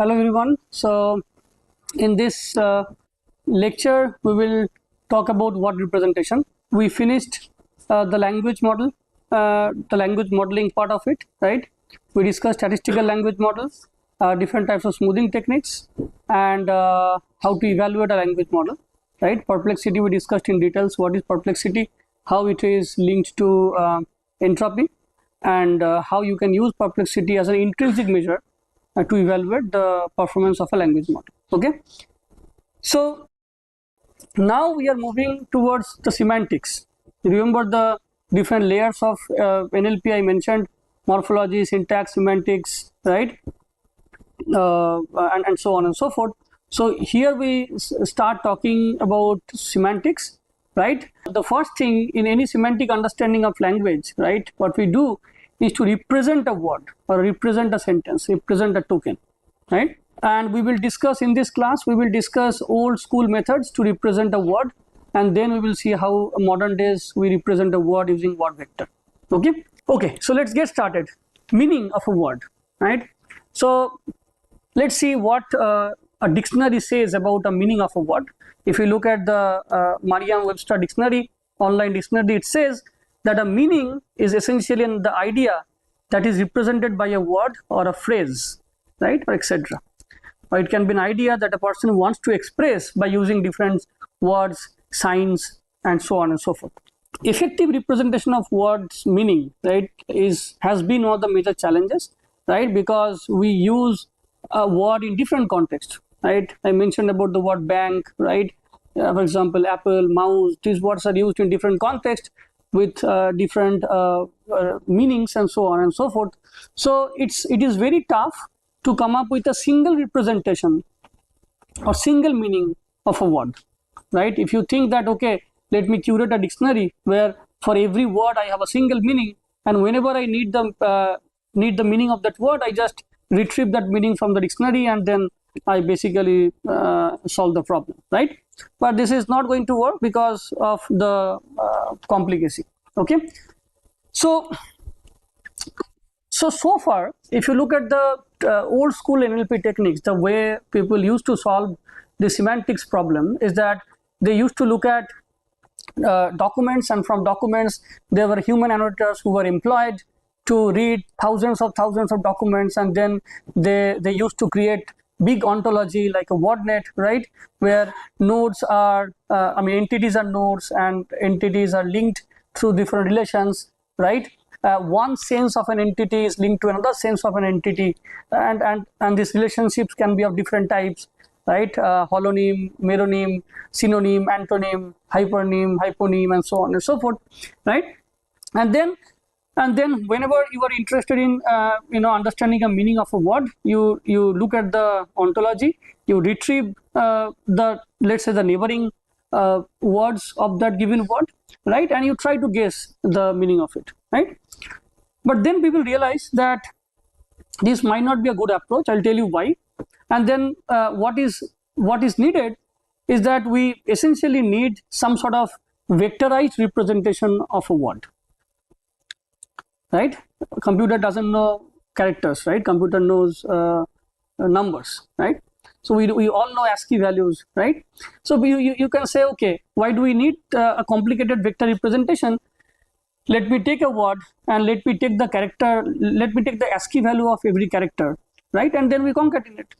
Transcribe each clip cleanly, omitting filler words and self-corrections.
Hello everyone. So in this lecture we will talk about word representation. We finished the language model, the language modeling part of it, right? We discussed statistical language models, different types of smoothing techniques, and how to evaluate a language model, right? Perplexity we discussed in details. What is perplexity, how it is linked to entropy, and how you can use perplexity as an intrinsic measure to evaluate the performance of a language model. Okay, so now we are moving towards the semantics. Remember the different layers of NLP I mentioned: morphology, syntax, semantics, right? And so on and so forth. So here we start talking about semantics, right? The first thing in any semantic understanding of language, right, what we do is to represent a word or represent a sentence, represent a token, right? And we will discuss in this class, we will discuss old school methods to represent a word, and then we will see how modern days we represent a word using word vector. Okay, so let's get started. Meaning of a word, right? So let's see what a dictionary says about a meaning of a word. If you look at the Merriam-Webster dictionary, online dictionary, it says that a meaning is essentially the idea that is represented by a word or a phrase, right, or etc. Or it can be an idea that a person wants to express by using different words, signs, and so on and so forth. Effective representation of words meaning, right, has been one of the major challenges, right, because we use a word in different contexts, right? I mentioned about the word bank, right? For example, apple, mouse, these words are used in different contexts with different meanings and so on and so forth. So it is very tough to come up with a single representation or single meaning of a word, right? If you think that, okay, let me curate a dictionary where for every word I have a single meaning, and whenever I need the meaning of that word, I just retrieve that meaning from the dictionary and then I basically solve the problem, right? But this is not going to work because of the complicacy. Okay, so far, if you look at the old school NLP techniques, the way people used to solve the semantics problem is that they used to look at documents, and from documents there were human annotators who were employed to read thousands of documents, and then they used to create big ontology like a word net, right, where nodes are entities are nodes and entities are linked through different relations, right? One sense of an entity is linked to another sense of an entity, and these relationships can be of different types, right? Holonym, meronym, synonym, antonym, hyponym, and so on and so forth, right? And then whenever you are interested in understanding a meaning of a word, you look at the ontology, you retrieve let's say the neighboring words of that given word, right, and you try to guess the meaning of it, right? But then people realize that this might not be a good approach. I'll tell you why. And then what is needed is that we essentially need some sort of vectorized representation of a word, right? Computer doesn't know characters, right? Computer knows numbers, right? So we all know ASCII values, right? So you can say, okay, why do we need a complicated vector representation? Let me take a word and let me take the character, let me take the ASCII value of every character, right? And then we concatenate,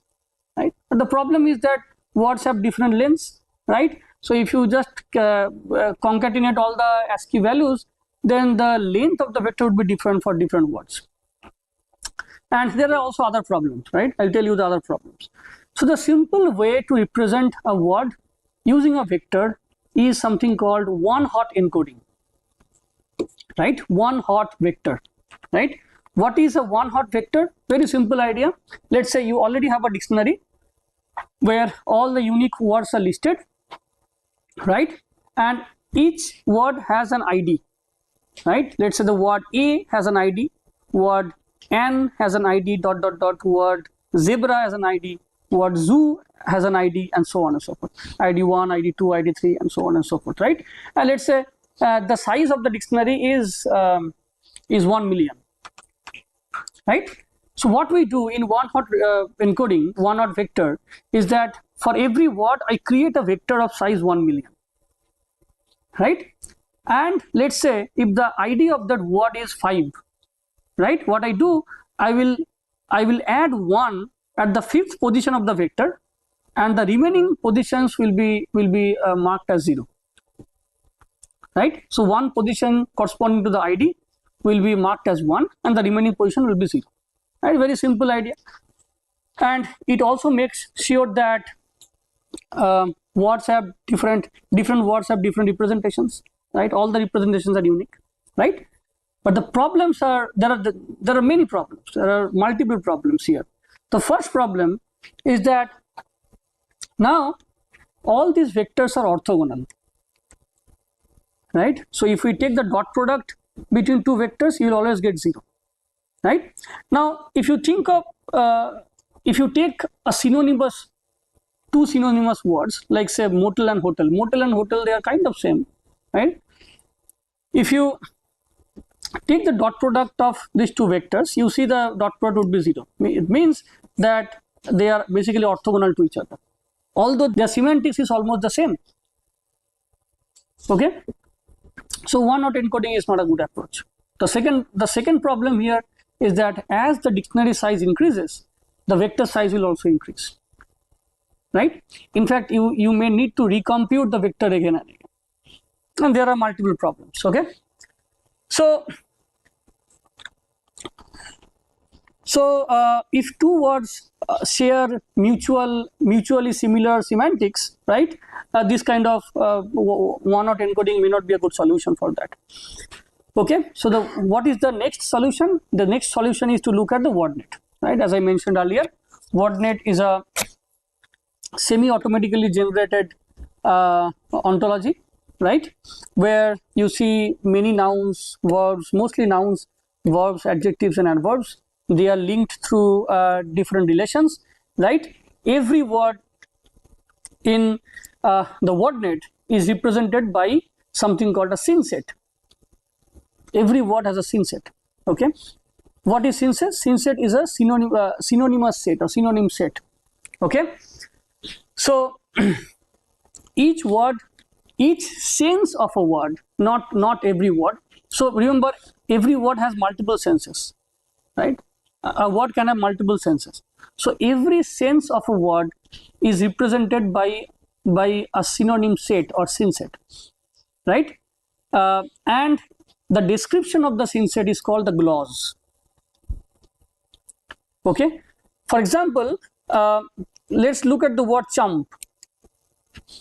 right? But the problem is that words have different lengths, right? So if you just concatenate all the ASCII values, then the length of the vector would be different for different words. And there are also other problems, right? I'll tell you the other problems. So the simple way to represent a word using a vector is something called one-hot encoding, right? One-hot vector, right? What is a one-hot vector? Very simple idea. Let's say you already have a dictionary where all the unique words are listed, right? And each word has an ID, right? Let's say the word A has an ID, word N has an ID, ... word zebra has an ID, word zoo has an ID, and so on and so forth. ID 1, ID 2, ID 3, and so on and so forth, right? And let's say the size of the dictionary is 1 million, right? So what we do in one hot encoding, one hot vector, is that for every word I create a vector of size 1 million, right? And let's say if the ID of that word is 5, right? What I do, I will add 1 at the 5th position of the vector, and the remaining positions will be marked as 0, right? So one position corresponding to the ID will be marked as 1, and the remaining position will be 0. Right? Very simple idea. And it also makes sure that words have different words have different representations, right? All the representations are unique, right? But the problems are, there are many problems. There are multiple problems here. The first problem is that now all these vectors are orthogonal, right? So if we take the dot product between two vectors, you will always get 0, right? Now if you think of if you take two synonymous words, like say motel and hotel, they are kind of same, right? If you take the dot product of these two vectors, you see the dot product would be 0. It means that they are basically orthogonal to each other, although their semantics is almost the same. Okay, so one-hot encoding is not a good approach. The second problem here is that as the dictionary size increases, the vector size will also increase, right? In fact, you may need to recompute the vector again and again, and there are multiple problems. Okay, so if two words share mutually similar semantics, right, this kind of one-hot encoding may not be a good solution for that. Okay, so what is the next solution? The next solution is to look at the WordNet, right? As I mentioned earlier, WordNet is a semi-automatically generated ontology, right, where you see many nouns, verbs, mostly nouns, verbs, adjectives and adverbs. They are linked through different relations, right? Every word in the WordNet is represented by something called a scene set. Every word has a scene set. Okay, what is scene set? Scene set is a synonymous set or synonym set. Okay, so each word, each sense of a word, not every word. So remember, every word has multiple senses, right? A word can have multiple senses. So every sense of a word is represented by a synonym set or scene set, right? And the description of the scene set is called the gloss. Okay, for example, let's look at the word chump.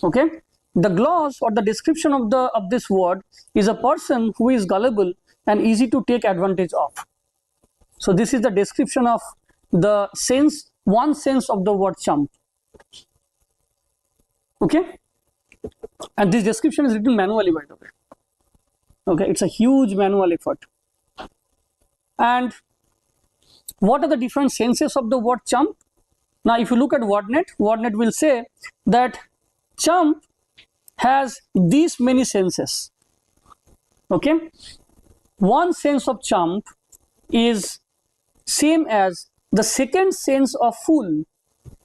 Okay, the gloss or the description of this word is a person who is gullible and easy to take advantage of. So this is the description of the sense, one sense of the word chump. Okay, and this description is written manually, by the way. Okay, it's a huge manual effort. And what are the different senses of the word chump? Now if you look at WordNet, WordNet will say that chump has these many senses. Okay, one sense of chump is same as the second sense of fool.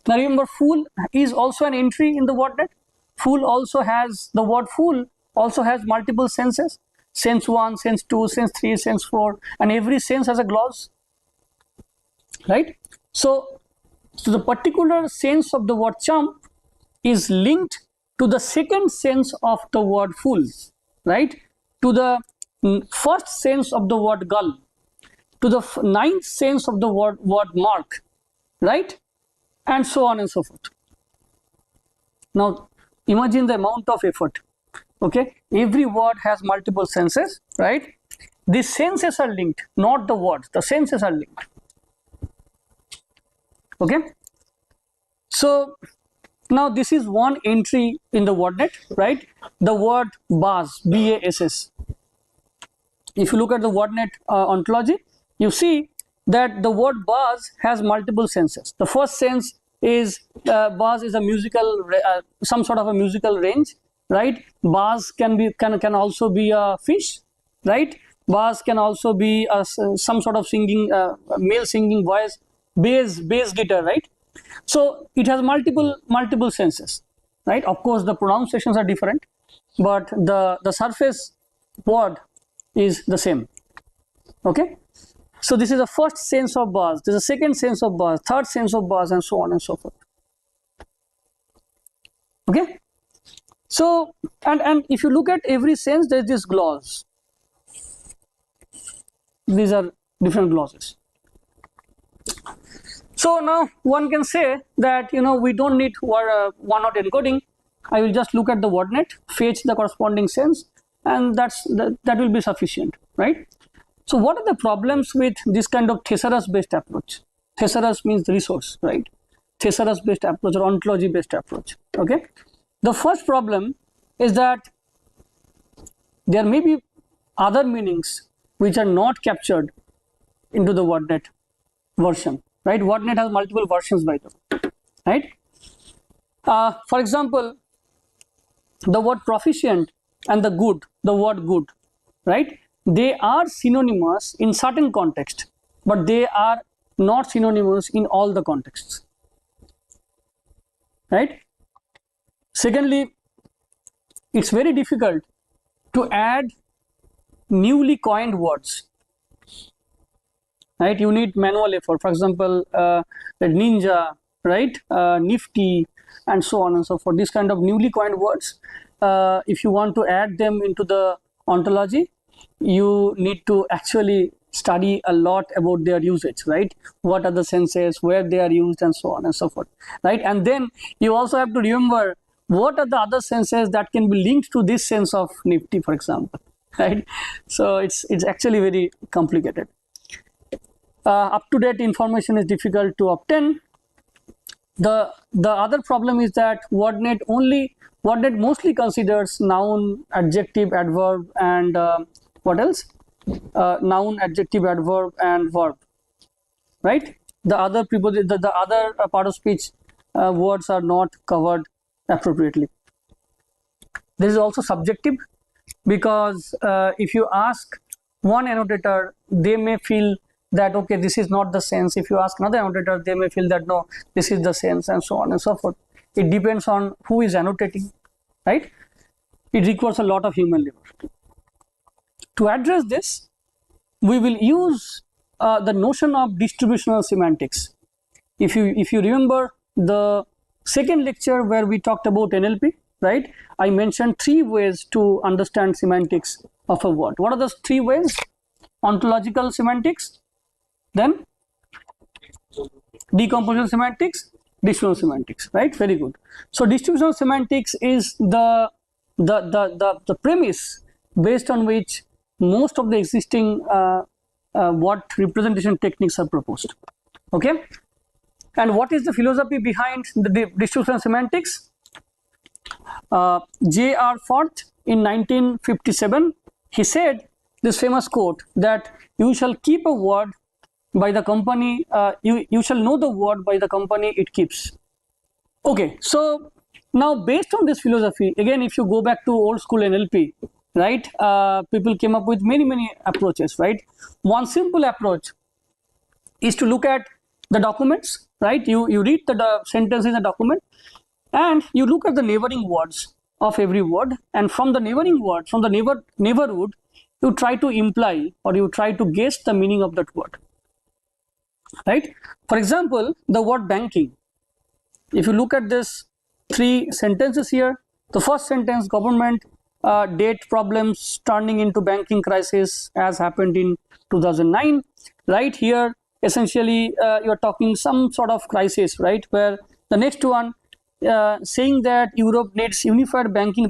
Now remember, fool is also an entry in the WordNet. Fool also has, the word fool also has multiple senses. Sense 1, sense 2, sense 3, sense 4, and every sense has a gloss, right? So the particular sense of the word chump is linked to the second sense of the word fool, right? To the first sense of the word gull, to the ninth sense of the word mark, right? And so on and so forth. Now imagine the amount of effort. Okay, every word has multiple senses, right? These senses are linked, not the words, the senses are linked. Okay, so now this is one entry in the WordNet, right? The word bass, B-A-S-S. If you look at the WordNet ontology, you see that the word bass has multiple senses. The first sense is bass is a musical, some sort of a musical range, right? Bass can also be a fish, right? Bass can also be some sort of singing, male singing voice, bass guitar, right? So it has multiple senses, right? Of course, the pronunciations are different, but the surface word is the same. Okay, so this is the first sense of bass. There's a second sense of bass, third sense of bass, and so on and so forth. Okay, so and if you look at every sense, there's this gloss. These are different glosses. So now one can say that, you know, we don't need one-hot encoding. I will just look at the word net, fetch the corresponding sense, and that will be sufficient, right? So what are the problems with this kind of thesaurus-based approach? Thesaurus means resource, right? Thesaurus-based approach or ontology-based approach. Okay. The first problem is that there may be other meanings which are not captured into the WordNet version, right? WordNet has multiple versions, by the way, right? For example, the word proficient and the word good, right? They are synonymous in certain context, but they are not synonymous in all the contexts, right? Secondly, it's very difficult to add newly coined words, right? You need manual effort. For example, the ninja, right? Nifty, and so on and so forth. These kind of newly coined words, if you want to add them into the ontology, you need to actually study a lot about their usage, right? What are the senses, where they are used, and so on and so forth, right? And then you also have to remember what are the other senses that can be linked to this sense of nifty, for example, right? So it's actually very complicated. Up-to-date information is difficult to obtain. The other problem is that WordNet mostly considers noun, adjective, adverb, and what else? Noun, adjective, adverb, and verb, right? The other part of speech words are not covered appropriately. This is also subjective, because if you ask one annotator, they may feel that, okay, this is not the sense. If you ask another annotator, they may feel that, no, this is the sense, and so on and so forth. It depends on who is annotating, right? It requires a lot of human labor. To address this, we will use the notion of distributional semantics. If you remember the second lecture where we talked about NLP, right? I mentioned 3 ways to understand semantics of a word. What are those 3 ways? Ontological semantics, then decompositional semantics, distributional semantics, right? Very good. So distributional semantics is the premise based on which most of the existing word representation techniques are proposed. Okay. And what is the philosophy behind the distributional semantics? J.R. Forth in 1957, he said this famous quote that you shall keep a word by the company, you shall know the word by the company it keeps. Okay, so now based on this philosophy, again, if you go back to old school NLP, right, people came up with many approaches, right? One simple approach is to look at the documents, right? You read the sentence in the document, and you look at the neighboring words of every word, and from the neighboring word, from the neighborhood, you try to imply or you try to guess the meaning of that word, right? For example, the word banking. If you look at this 3 sentences here, the first sentence, government debt problems turning into banking crisis as happened in 2009, right? Here essentially you're talking some sort of crisis, right? Where the next one saying that Europe needs unified banking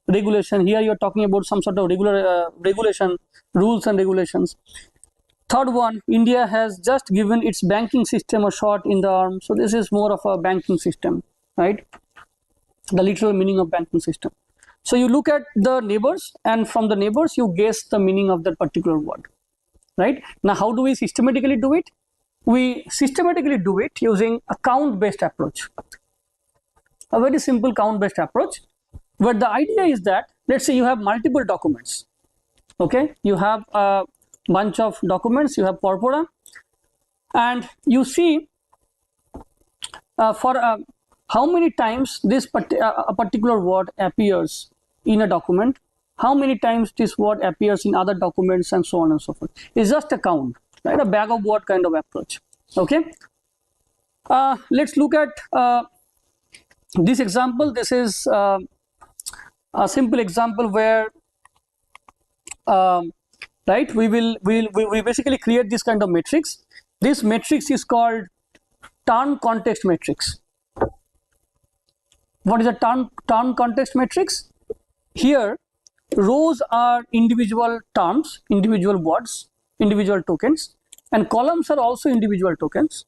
regulation. Here you're talking about some sort of regulation, rules and regulations. Third one, India has just given its banking system a shot in the arm. So this is more of a banking system, right? The literal meaning of banking system. So you look at the neighbors, and from the neighbors you guess the meaning of that particular word, right? Now how do we systematically do it? We systematically do it using a count-based approach. A very simple count-based approach, where the idea is that, let's say you have multiple documents, Okay, you have a bunch of documents, you have corpora, and you see for how many times this a particular word appears in a document, how many times this word appears in other documents, and so on and so forth. It's just a count, right? A bag of word kind of approach. Okay, let's look at this example. This is a simple example where right, we basically create this kind of matrix. This matrix is called term context matrix. What is a term context matrix? Here rows are individual terms, individual words, individual tokens, and columns are also individual tokens,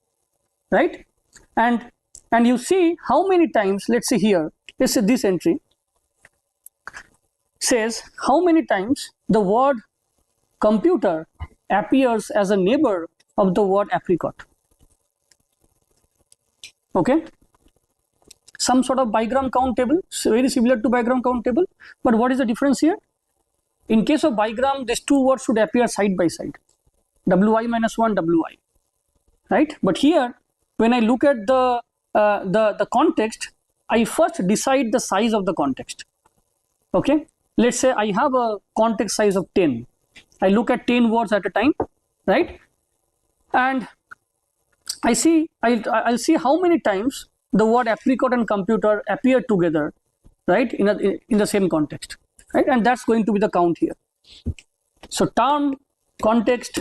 right? And you see how many times, let's say here, let's say this entry says how many times the word computer appears as a neighbor of the word apricot. Okay, some sort of bigram count table, very similar to bigram count table, but what is the difference here? In case of bigram, these two words should appear side by side, wi minus 1 wi, right? But here, when I look at the context, I first decide the size of the context. Okay, let's say I have a context size of 10. I look at 10 words at a time, right? And I'll see how many times the word apricot and computer appear together, right, in the same context, right? And that's going to be the count here. So term, context,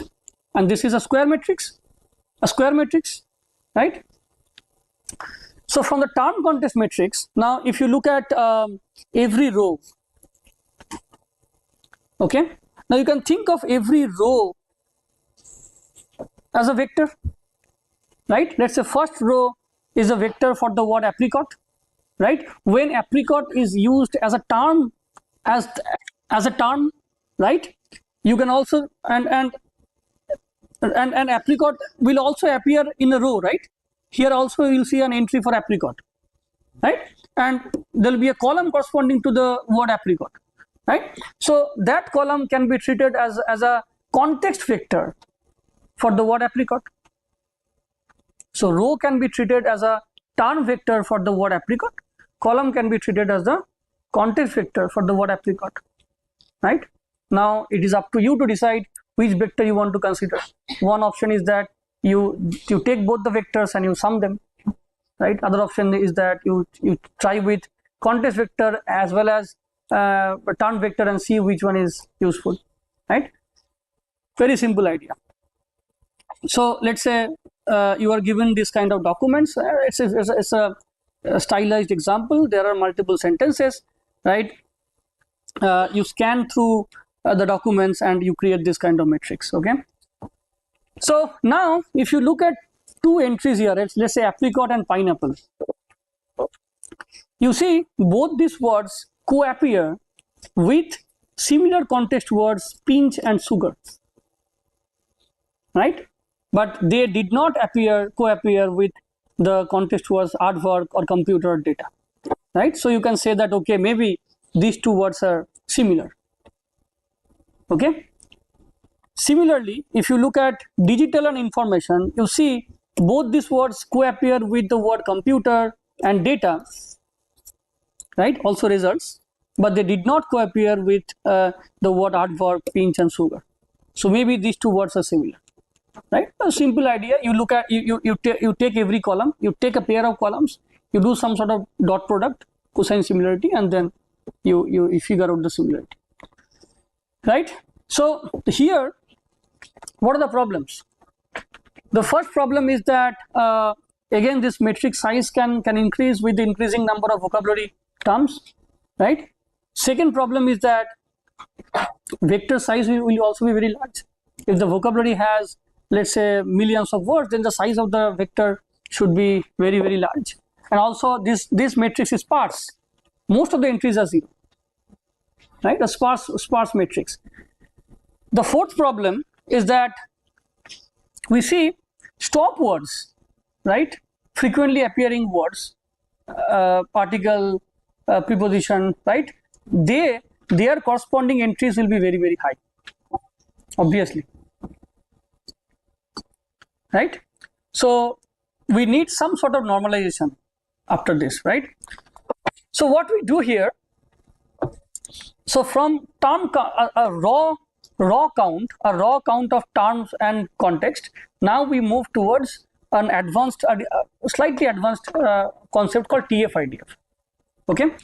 and this is a square matrix, right? So from the term context matrix, now if you look at every row, okay, now you can think of every row as a vector, right? Let's say first row is a vector for the word apricot, right? When apricot is used as a term, as a term, right? You can also and apricot will also appear in a row, right? Here also you will see an entry for apricot, right? And there will be a column corresponding to the word apricot, right? So that column can be treated as a context vector for the word apricot. So row can be treated as a term vector for the word apricot. Column can be treated as the context vector for the word apricot, right? Now it is up to you to decide which vector you want to consider. One option is that you take both the vectors and you sum them, right? Other option is that you try with context vector as well as a term vector and see which one is useful, right? Very simple idea. So let's say you are given this kind of documents. It's a stylized example. There are multiple sentences, right? You scan through the documents and you create this kind of matrix. Okay. So now if you look at two entries here, let's say apricot and pineapple, you see both these words co-appear with similar context words pinch and sugar, right? But they did not co-appear with the context words artwork or computer or data, right? So you can say that, okay, maybe these two words are similar. Okay. Similarly, if you look at digital and information, you see both these words co-appear with the word computer and data, right? Also results, but they did not co-appear with the word artwork, pinch and sugar. So maybe these two words are similar, right? A simple idea. You look at you take every column, you take a pair of columns, you do some sort of dot product, cosine similarity, and then you figure out the similarity, right? So here, what are the problems? The first problem is that again this matrix size can increase with the increasing number of vocabulary terms, right? Second problem is that vector size will also be very large. If the vocabulary has, let's say, millions of words, then the size of the vector should be very, very large. And also this matrix is sparse. Most of the entries are 0, right? A sparse matrix. The fourth problem is that we see stop words, right? Frequently appearing words, particle, preposition, right? Their corresponding entries will be very, very high. obviously, right? So we need some sort of normalization after this, right? So what we do here, so from a raw count of terms and context, now we move towards an advanced, slightly advanced concept called TF-IDF. Okay,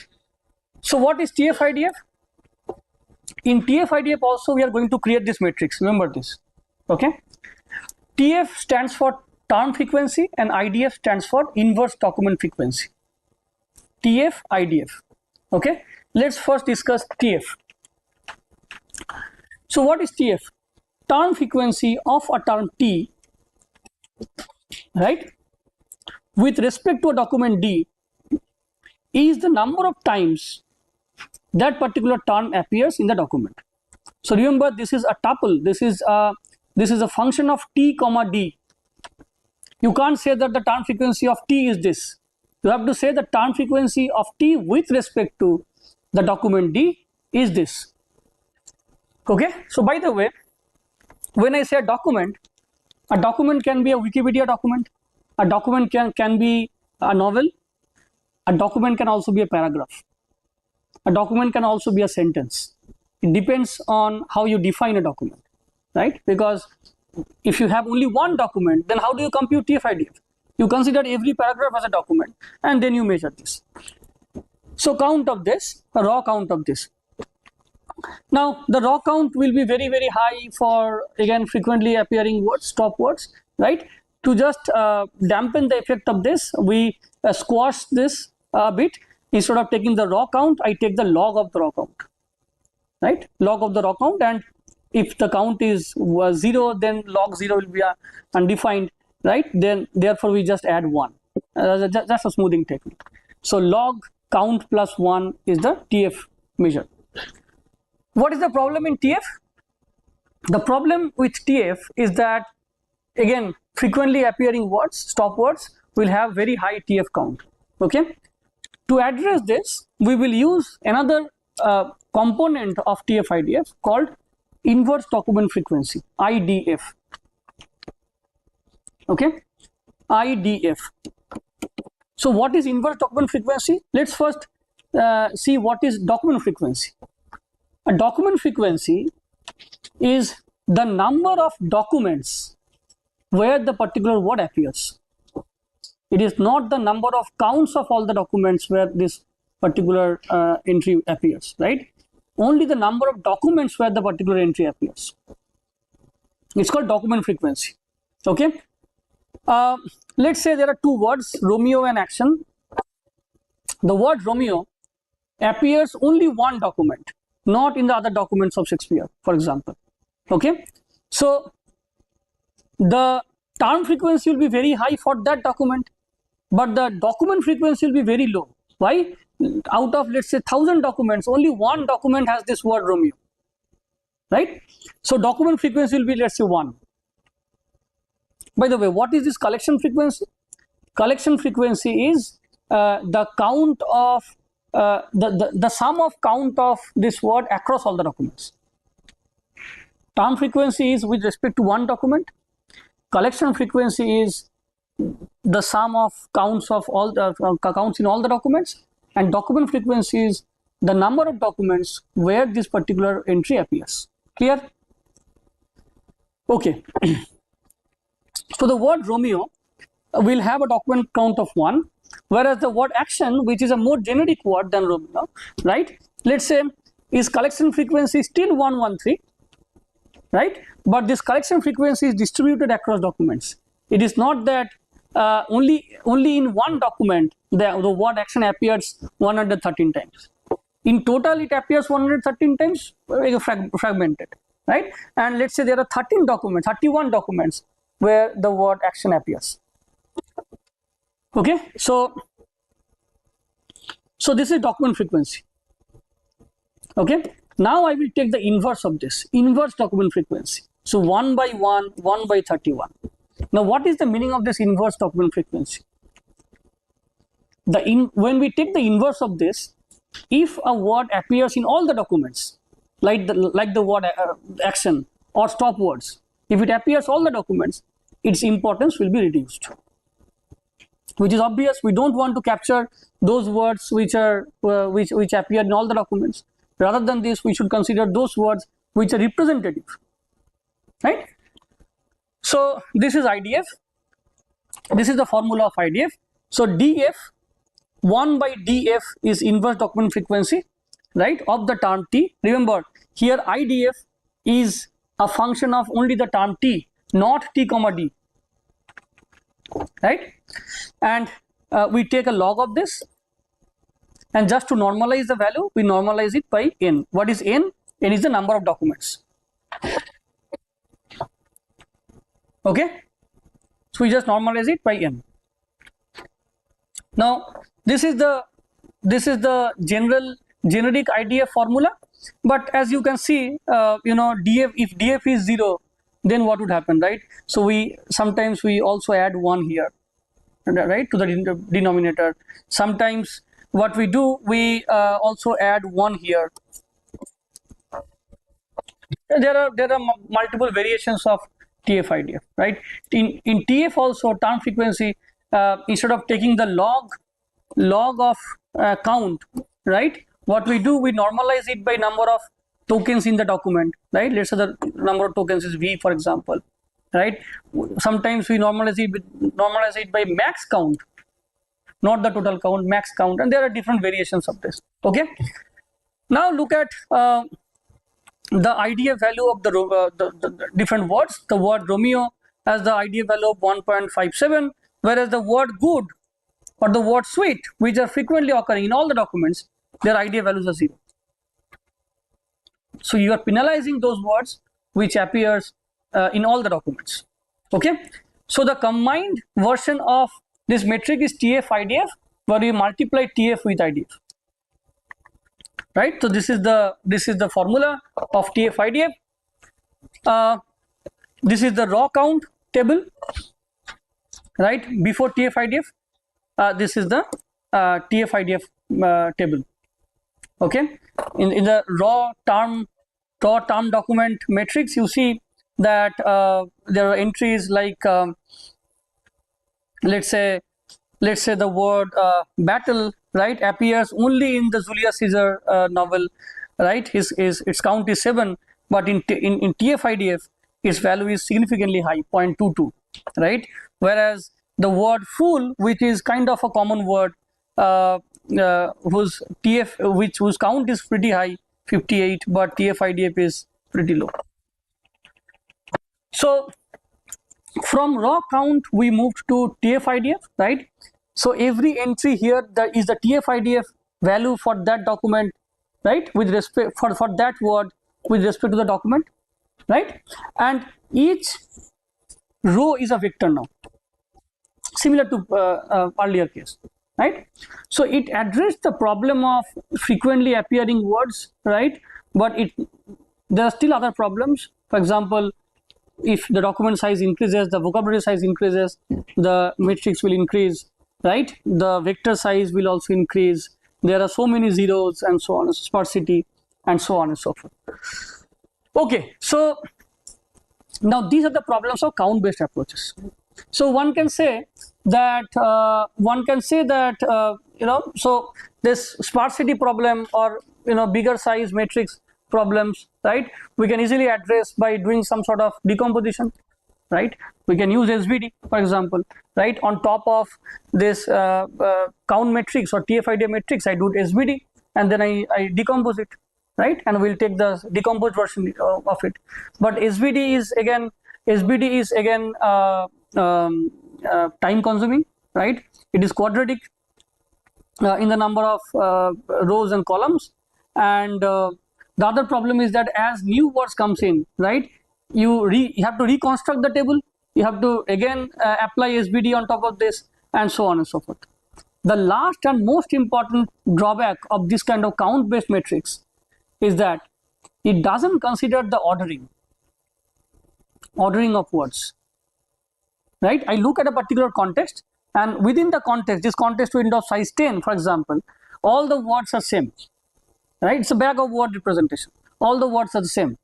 so what is TF-IDF? In TF-IDF also we are going to create this matrix. Remember this. Okay, TF stands for term frequency and IDF stands for inverse document frequency. TF-IDF. Okay, let's first discuss TF. So what is TF? Term frequency of a term T, right, with respect to a document D is the number of times that particular term appears in the document. So remember, this is a tuple. This is a function of T comma D. You can't say that the term frequency of T is this. You have to say the term frequency of T with respect to the document D is this. Okay, so by the way, when I say a document can be a Wikipedia document, a document can be a novel, a document can also be a paragraph, a document can also be a sentence. It depends on how you define a document, right? Because if you have only one document, then how do you compute TF-IDF? You consider every paragraph as a document and then you measure this. So count of this, a raw count of this. Now the raw count will be very, very high for, again, frequently appearing words, stop words, right? To just dampen the effect of this, we squash this a bit. Instead of taking the raw count, I take the log of the raw count, right? Log of the raw count, and if the count is 0, then log 0 will be undefined, right? Then therefore we just add 1. That's a smoothing technique. So log count plus 1 is the TF measure. What is the problem in TF? The problem with TF is that, again, frequently appearing words, stop words, will have very high TF count. Okay. To address this, we will use another component of TF-IDF called inverse document frequency, IDF. Okay, IDF. So what is inverse document frequency? Let's first see what is document frequency. A document frequency is the number of documents where the particular word appears. It is not the number of counts of all the documents where this particular entry appears, right? Only the number of documents where the particular entry appears. It's called document frequency. Okay. Let's say there are two words, Romeo and action. The word Romeo appears only one document, not in the other documents of Shakespeare, for example. Okay. So the term frequency will be very high for that document, but the document frequency will be very low. Why? Out of, let's say, 1,000 documents, only one document has this word Romeo, right? So document frequency will be, let's say, 1. By the way, what is this collection frequency? Collection frequency is the count of the sum of count of this word across all the documents. Term frequency is with respect to one document. Collection frequency is the sum of counts of all the counts in all the documents, and document frequency is the number of documents where this particular entry appears. Clear? Okay. So the word Romeo will have a document count of 1, whereas the word action, which is a more generic word than Romeo, right? Let's say is collection frequency still 113, right? But this collection frequency is distributed across documents. It is not that only in one document the word action appears 113 times. In total, it appears 113 times, fragmented, right? And let's say there are 31 documents where the word action appears. Okay, so this is document frequency. Okay, now I will take the inverse of this, inverse document frequency. So 1 by 1, 1 by 31. Now, what is the meaning of this inverse document frequency? When we take the inverse of this, if a word appears in all the documents, like the word action, or stop words. If it appears all the documents, its importance will be reduced, which is obvious. We don't want to capture those words which are which appear in all the documents. Rather than this, we should consider those words which are representative, right? So this is IDF. This is the formula of IDF. So DF, 1 by DF is inverse document frequency, right, of the term T. Remember, here IDF is a function of only the term T, not T comma D, right? And we take a log of this, and just to normalize the value, we normalize it by N. What is N? N is the number of documents. Okay, so we just normalize it by N. Now this is the generic IDF formula, but as you can see, DF, if DF is 0, then what would happen, right? So sometimes we also add 1 here, right, to the denominator. Sometimes what we do, we also add 1 here. There are multiple variations of TF IDF, right? In TF also, term frequency, instead of taking the log of count, right, what we do, we normalize it by number of tokens in the document, right? Let's say the number of tokens is V, for example, right? Sometimes we normalize it by max count, not the total count, max count, and there are different variations of this. Okay, now look at the IDF value of the different words. The word Romeo has the IDF value of 1.57, whereas the word good or the word sweet, which are frequently occurring in all the documents, their IDF values are 0. So you are penalizing those words which appears in all the documents. Okay, so the combined version of this metric is TF IDF, where we multiply TF with IDF. Right, so this is the formula of TF IDF. This is the raw count table, right, before TF IDF. This is the TF IDF table. Okay, in the raw term document matrix, you see that there are entries like let's say the word battle, right, appears only in the Julius Caesar novel, right? Its count is 7, but in TF IDF, its value is significantly high, 0.22, right? Whereas the word fool, which is kind of a common word, whose count is pretty high, 58, but TF IDF is pretty low. So from raw count, we moved to TF IDF, right? So every entry here, there is the TF IDF value for that document, right, with respect for that word with respect to the document, right? And each row is a vector now, similar to earlier case, right? So it addressed the problem of frequently appearing words, right? But there are still other problems. For example, if the document size increases, the vocabulary size increases, the matrix will increase, right? The vector size will also increase. There are so many zeros and so on, sparsity and so on and so forth. Okay, so now these are the problems of count based approaches. So one can say that so this sparsity problem or bigger size matrix problems, right, we can easily address by doing some sort of decomposition, right? We can use SVD, for example, right? On top of this count matrix or TF IDF matrix, I do SVD and then I decompose it, right? And we'll take the decomposed version of it. But SVD is again time consuming, right? It is quadratic in the number of rows and columns, and the other problem is that as new words comes in, right, you have to reconstruct the table, you have to again apply SVD on top of this, and so on and so forth. The last and most important drawback of this kind of count based matrix is that it doesn't consider the ordering of words, right? I look at a particular context, and within the context, this context window of size 10, for example, all the words are same, right? It's a bag of word representation, all the words are the same,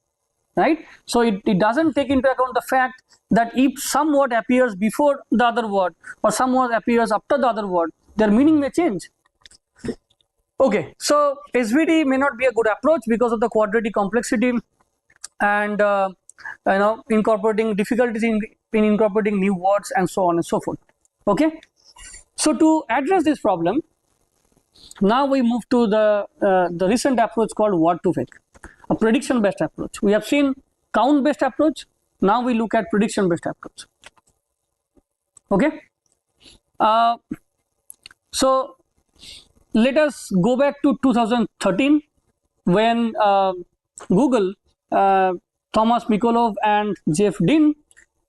right? So it doesn't take into account the fact that if some word appears before the other word or some word appears after the other word, their meaning may change. Okay, so SVD may not be a good approach because of the quadratic complexity and incorporating difficulties in incorporating new words and so on and so forth. Okay, so to address this problem, now we move to the recent approach called word to vec, a prediction based approach. We have seen count based approach. Now we look at prediction based approach. Okay, so let us go back to 2013 when Google, Thomas Mikolov and Jeff Dean,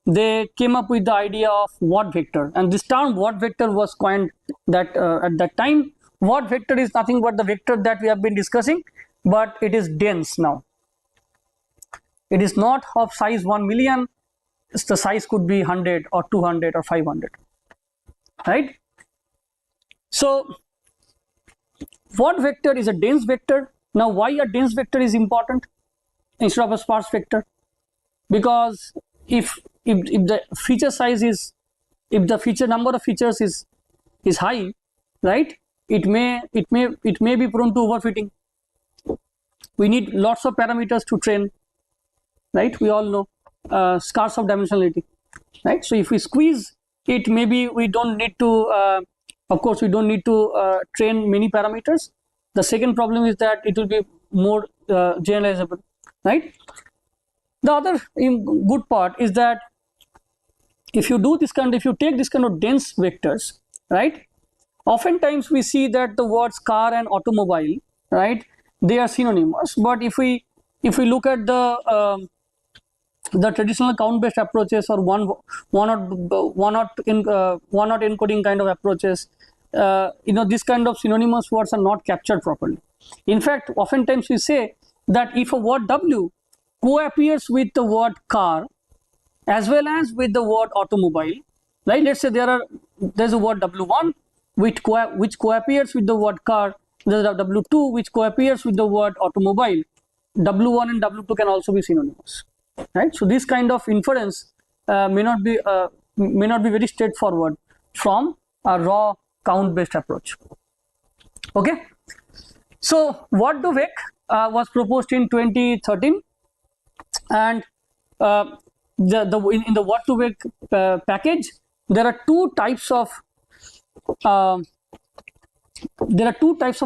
they came up with the idea of word vector, and this term word vector was coined that at that time. Word vector is nothing but the vector that we have been discussing, but it is dense now. It is not of size 1 million. The size could be 100 or 200 or 500, right? So word vector is a dense vector. Now why a dense vector is important instead of a sparse vector? Because if the feature size is, if the feature number of features is high, right, it may be prone to overfitting. We need lots of parameters to train, right? We all know scarce of dimensionality, right? So if we squeeze it, maybe we don't need to of course we don't need to train many parameters. The second problem is that it will be more generalizable, right? The other good part is that if you take this kind of dense vectors, right, oftentimes we see that the words car and automobile, right, they are synonymous. But if we look at the traditional count based approaches or one not encoding kind of approaches, this kind of synonymous words are not captured properly. In fact, oftentimes we say that if a word W co-appears with the word car as well as with the word automobile, right? Let's say there's a word W1 which co-appears with the word car. There's a W2 which co-appears with the word automobile. W1 and W2 can also be synonymous, right? So this kind of inference may not be very straightforward from a raw count based approach. Okay, so word to vec was proposed in 2013, and in the word to vec package there are two types of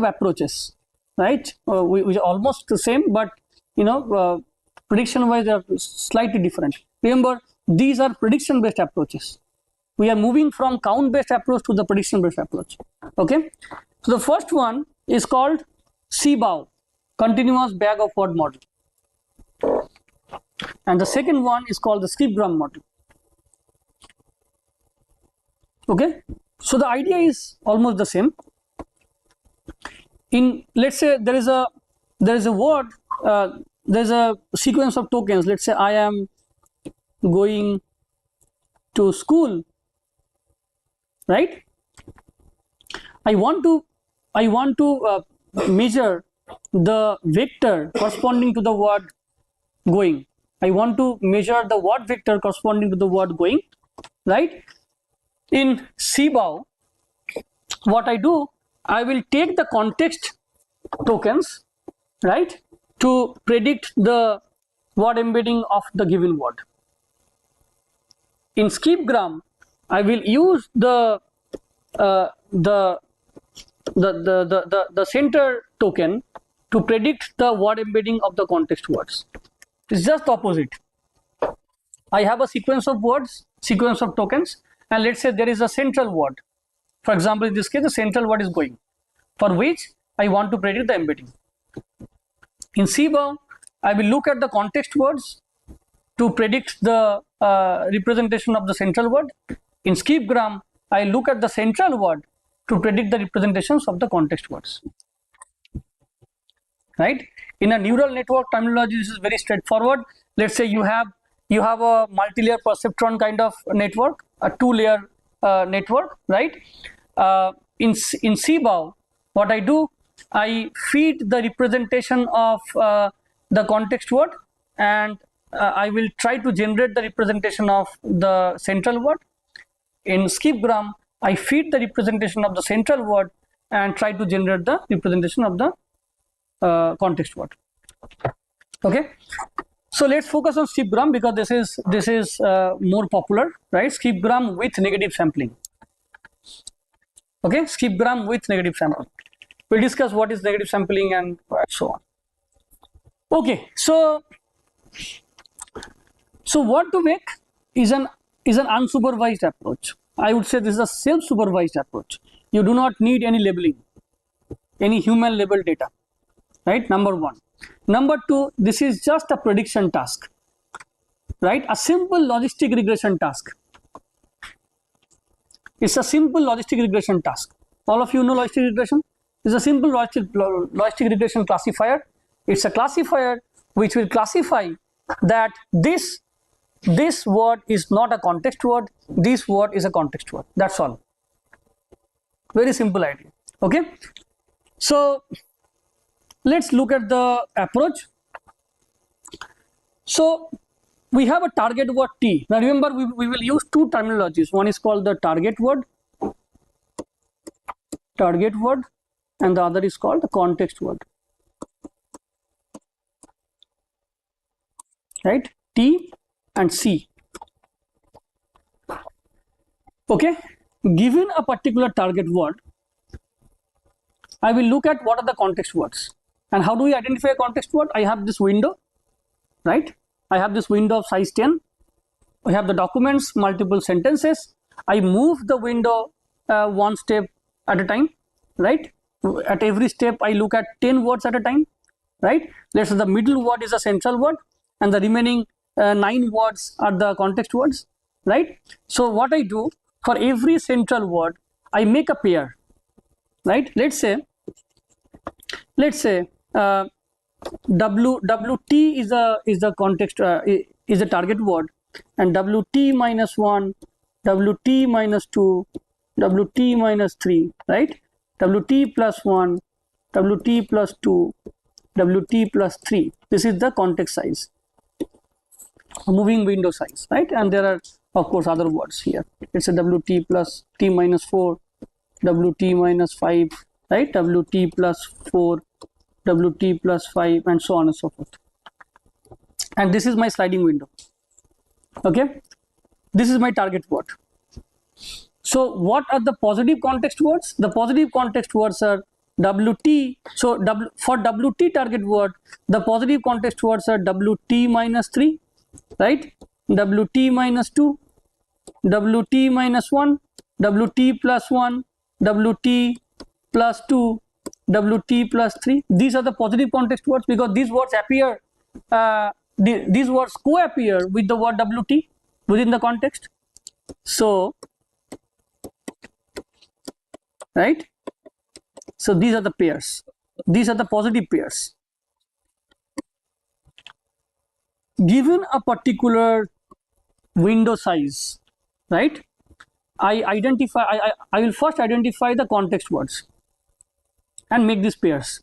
approaches, right, which are almost the same, but prediction wise they are slightly different. Remember, these are prediction based approaches. We are moving from count based approach to the prediction based approach. Okay, so the first one is called CBOW, continuous bag of word model, and the second one is called the skipgram model. Okay, so the idea is almost the same. Let's say there is a word, there's a sequence of tokens. Let's say I am going to school, right? I want to measure the vector corresponding to the word going. I want to measure the word vector corresponding to the word going, right? In CBOW, what I do, I will take the context tokens, right, to predict the word embedding of the given word. In skipgram, I will use the center token to predict the word embedding of the context words. It's just the opposite. I have a sequence of words, sequence of tokens, and let's say there is a central word. For example, in this case, the central word is going, for which I want to predict the embedding. In CBOW, I will look at the context words to predict the representation of the central word. In skipgram, I look at the central word to predict the representations of the context words. Right? In a neural network terminology, this is very straightforward. Let's say you have a multi-layer perceptron kind of network, a two-layer network, right? In CBOW, what I do, I feed the representation of the context word, and I will try to generate the representation of the central word. In skipgram, I feed the representation of the central word and try to generate the representation of the context word. Okay, so let's focus on skipgram because this is more popular, right? Skipgram with negative sampling. Okay, skipgram with negative sampling. We'll discuss what is negative sampling and so on. Okay, so what to make is an unsupervised approach. I would say this is a self-supervised approach. You do not need any labeling, any human label data, right? Number one. Number two, this is just a prediction task, right? A simple logistic regression task. It's a simple logistic regression task. All of you know logistic regression? It's a simple logistic regression classifier. It's a classifier which will classify that this word is not a context word, this word is a context word. That's all. Very simple idea. Okay. So let's look at the approach. So we have a target word T. Now remember, we will use two terminologies. One is called the target word, and the other is called the context word. Right? T and C. Okay. Given a particular target word, I will look at what are the context words. And how do we identify a context word? I have this window, right? I have this window of size 10. I have the documents, multiple sentences. I move the window one step at a time, right? At every step, I look at 10 words at a time, right? Let's say the middle word is a central word and the remaining 9 words are the context words, right? So what I do, for every central word, I make a pair, right? Let's say WT is the context is a target word, and WT minus 1, WT minus 2, WT minus 3, right? WT plus 1, WT plus 2, WT plus 3. This is the context size, moving window size, right? And there are of course other words here. It's a WT plus T minus 4, WT minus 5, right? WT plus 4, WT plus 5, and so on and so forth. And this is my sliding window. Okay, this is my target word. So what are the positive context words? The positive context words are WT. So for WT target word, the positive context words are WT minus 3, right? WT minus 2, WT minus 1, WT plus 1, WT plus 2, WT plus 3. These are the positive context words because these words appear, these words co-appear with the word WT within the context. So, right? So these are the pairs. These are the positive pairs. Given a particular window size, right? I will first identify the context words and make these pairs.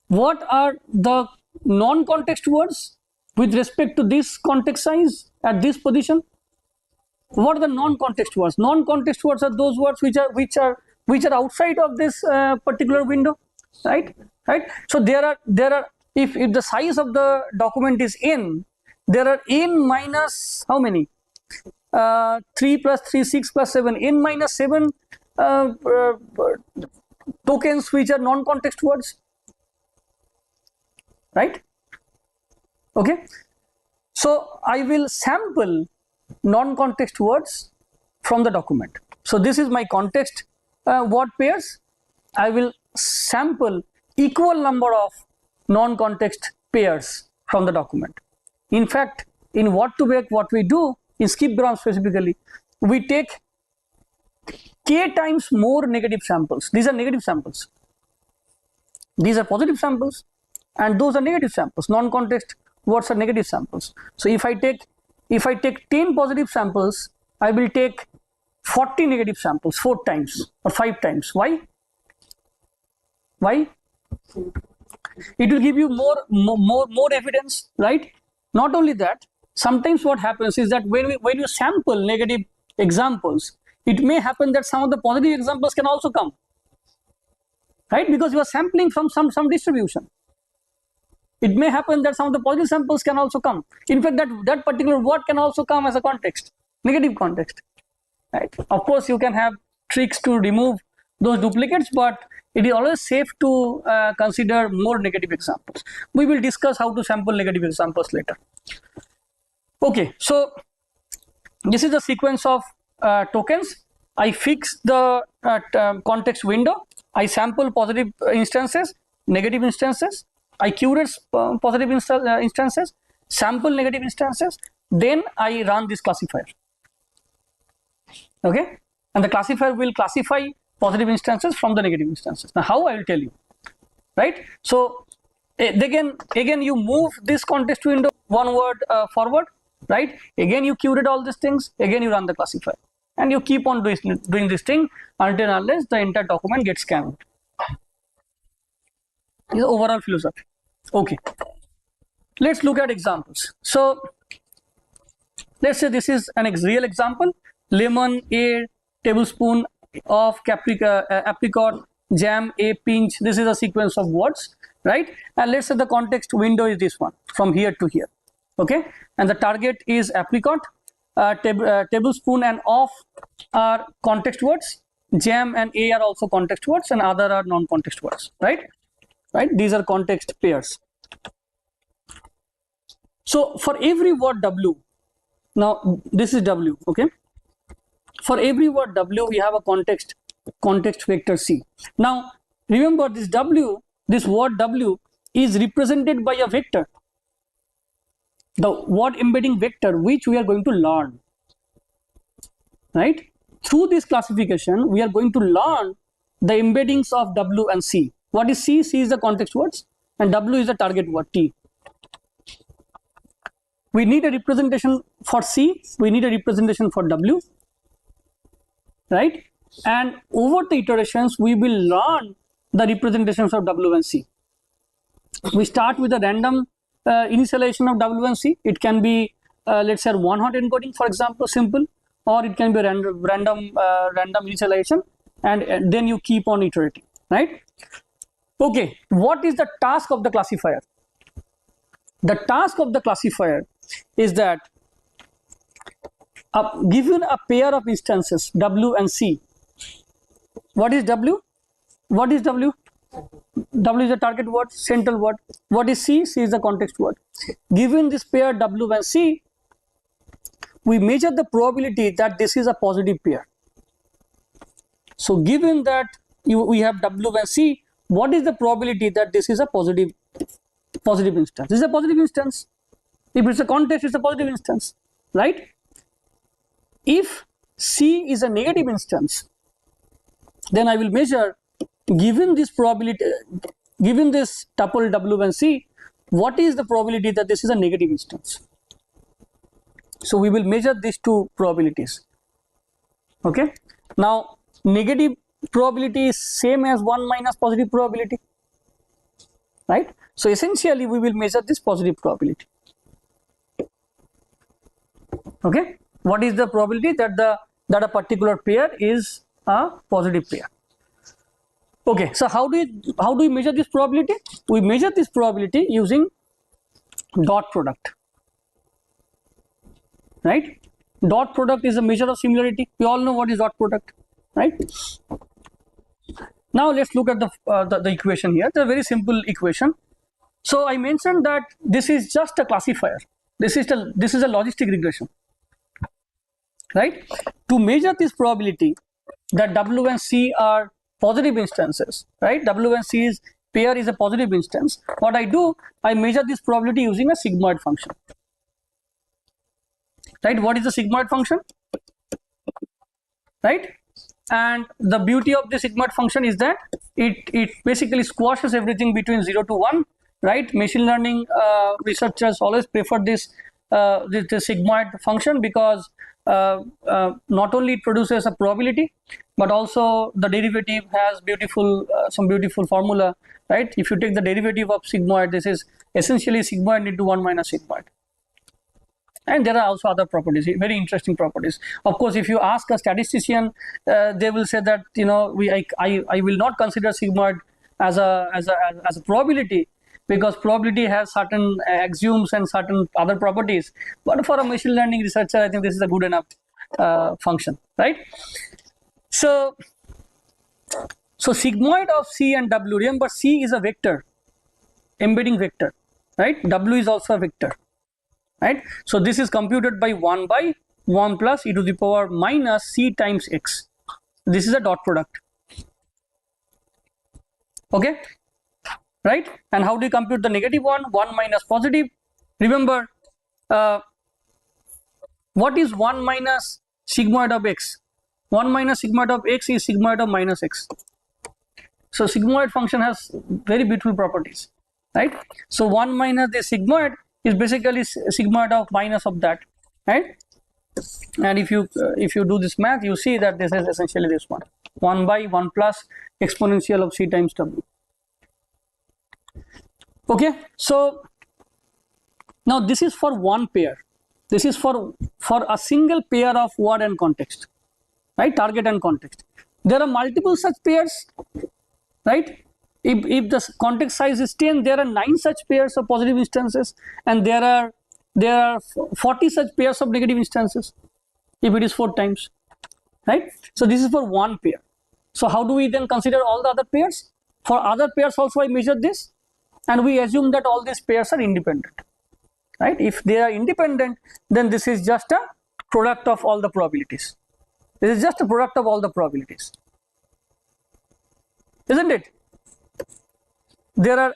What are the non-context words with respect to this context size at this position? What are the non-context words? Non-context words are those words which are outside of this particular window, right? Right. So there are if the size of the document is n, there are n minus how many? 3 plus 3, 6 plus 7, n minus 7 tokens which are non-context words, right? Okay, so I will sample non-context words from the document. So this is my context word pairs. I will sample equal number of non-context pairs from the document. In fact, in what to make, what we do in skipgram specifically, we take k times more negative samples. These are negative samples. These are positive samples, and those are negative samples. Non-context words are negative samples. So if I take 10 positive samples, I will take 40 negative samples 4 times or 5 times. Why? Why? It will give you more evidence, right? Not only that, sometimes what happens is that when you sample negative examples, it may happen that some of the positive examples can also come, right? Because you are sampling from some distribution. It may happen that some of the positive samples can also come. In fact, that particular word can also come as a context, negative context, right? Of course, you can have tricks to remove those duplicates, but it is always safe to consider more negative examples. We will discuss how to sample negative examples later. Okay, so this is the sequence of tokens. I fix the context window. I sample positive instances, negative instances. I curate positive instances, sample negative instances. Then I run this classifier. Okay, and the classifier will classify positive instances from the negative instances. Now, how I will tell you, right? So again you move this context window one word forward, right? Again you curate all these things. Again you run the classifier, and you keep on doing this thing until unless the entire document gets scanned. This is the overall philosophy. Okay, let's look at examples. So let's say this is an real example: lemon, a tablespoon of apricot, jam, a pinch. This is a sequence of words, right? And let's say the context window is this one, from here to here. Okay, and the target is apricot, tablespoon and of are context words, jam and a are also context words, and other are non-context words, right? These are context pairs. So for every word W, now this is W, okay? For every word W, we have a context vector C. Now remember, this W, this word W is represented by a vector, the word embedding vector, which we are going to learn, right? Through this classification, we are going to learn the embeddings of W and C. What is C? C is the context words, and W is the target word T. We need a representation for C, we need a representation for W, right? And over the iterations, we will learn the representations of W and C. We start with a random initialization of W and C. It can be, let's say, one-hot encoding, for example, simple, or it can be random initialization, and then you keep on iterating, right? Okay, what is the task of the classifier? The task of the classifier is that given a pair of instances W and C, what is W? What is W? W is the target word, central word. What is C? C is the context word. Given this pair W and C, we measure the probability that this is a positive pair. So given that we have W and C, what is the probability that this is a positive instance? This is a positive instance. If it's a context, it's a positive instance, right? If C is a negative instance, then I will measure, given this probability, given this tuple W and C, what is the probability that this is a negative instance? So we will measure these two probabilities. Okay. Now negative probability is same as 1 minus positive probability, right? So essentially we will measure this positive probability. Okay. What is the probability that a particular pair is a positive pair? Okay, so how do we measure this probability? We measure this probability using dot product, right? Dot product is a measure of similarity. We all know what is dot product, right? Now let's look at the equation here. It's a very simple equation. So I mentioned that this is just a classifier. This is a logistic regression, right? To measure this probability that W and C are positive instances, right? W and C is pair is a positive instance. What I do, I measure this probability using a sigmoid function, right? What is the sigmoid function, right? And the beauty of the sigmoid function is that it basically squashes everything between 0 to 1, right? Machine learning researchers always prefer this sigmoid function because not only it produces a probability, but also the derivative has some beautiful formula, right? If you take the derivative of sigmoid, this is essentially sigmoid into 1 minus sigmoid. And there are also other properties, very interesting properties. Of course, if you ask a statistician, they will say that, you know, I will not consider sigmoid as a probability, because probability has certain axioms and certain other properties. But for a machine learning researcher, I think this is a good enough function, right? So sigmoid of C and W, remember C is a vector, embedding vector, right? W is also a vector, right? So this is computed by 1 by 1 plus e to the power minus C times x. This is a dot product, okay, right? And how do you compute the negative one? 1 minus positive. Remember, what is 1 minus sigmoid of x? 1 minus sigmoid of x is sigmoid of minus x. So sigmoid function has very beautiful properties, right? So 1 minus the sigmoid is basically sigmoid of minus of that, right? And if you do this math, you see that this is essentially this one, 1 by 1 plus exponential of C times W. Okay, so now this is for one pair. This is for a single pair of word and context, right? Target and context. There are multiple such pairs, right? If the context size is 10, there are 9 such pairs of positive instances, and there are 40 such pairs of negative instances if it is 4 times, right? So this is for one pair. So how do we then consider all the other pairs? For other pairs also I measured this, and we assume that all these pairs are independent, right? If they are independent, then this is just a product of all the probabilities. This is just a product of all the probabilities, isn't it? There are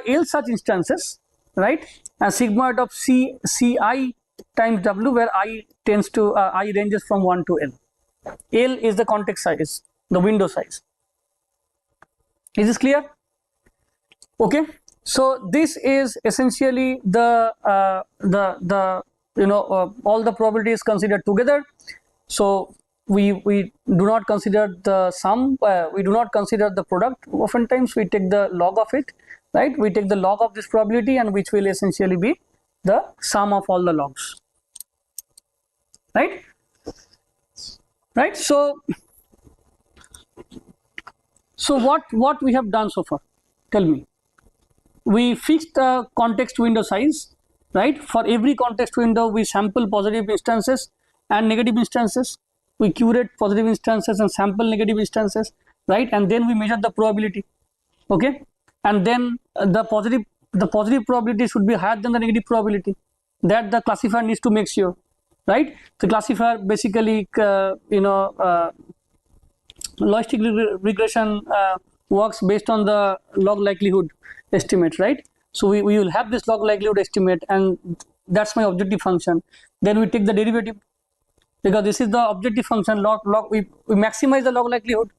L such instances, right? And sigmoid of Ci times W, where I tends to I ranges from 1 to L. L is the context size, the window size. Is this clear? Okay. So this is essentially the all the probabilities considered together. So we do not consider the sum, we do not consider the product. Oftentimes we take the log of it, right? We take the log of this probability, and which will essentially be the sum of all the logs, right? Right. So what we have done so far? Tell me. We fixed the context window size, right? For every context window, we sample positive instances and negative instances. We curate positive instances and sample negative instances, right? And then we measure the probability, okay? And then the positive probability should be higher than the negative probability. That the classifier needs to make sure, right? The classifier basically, logistic regression works based on the log likelihood estimate, right? So we will have this log likelihood estimate, and that's my objective function. Then we take the derivative, because this is the objective function. We maximize the log likelihood,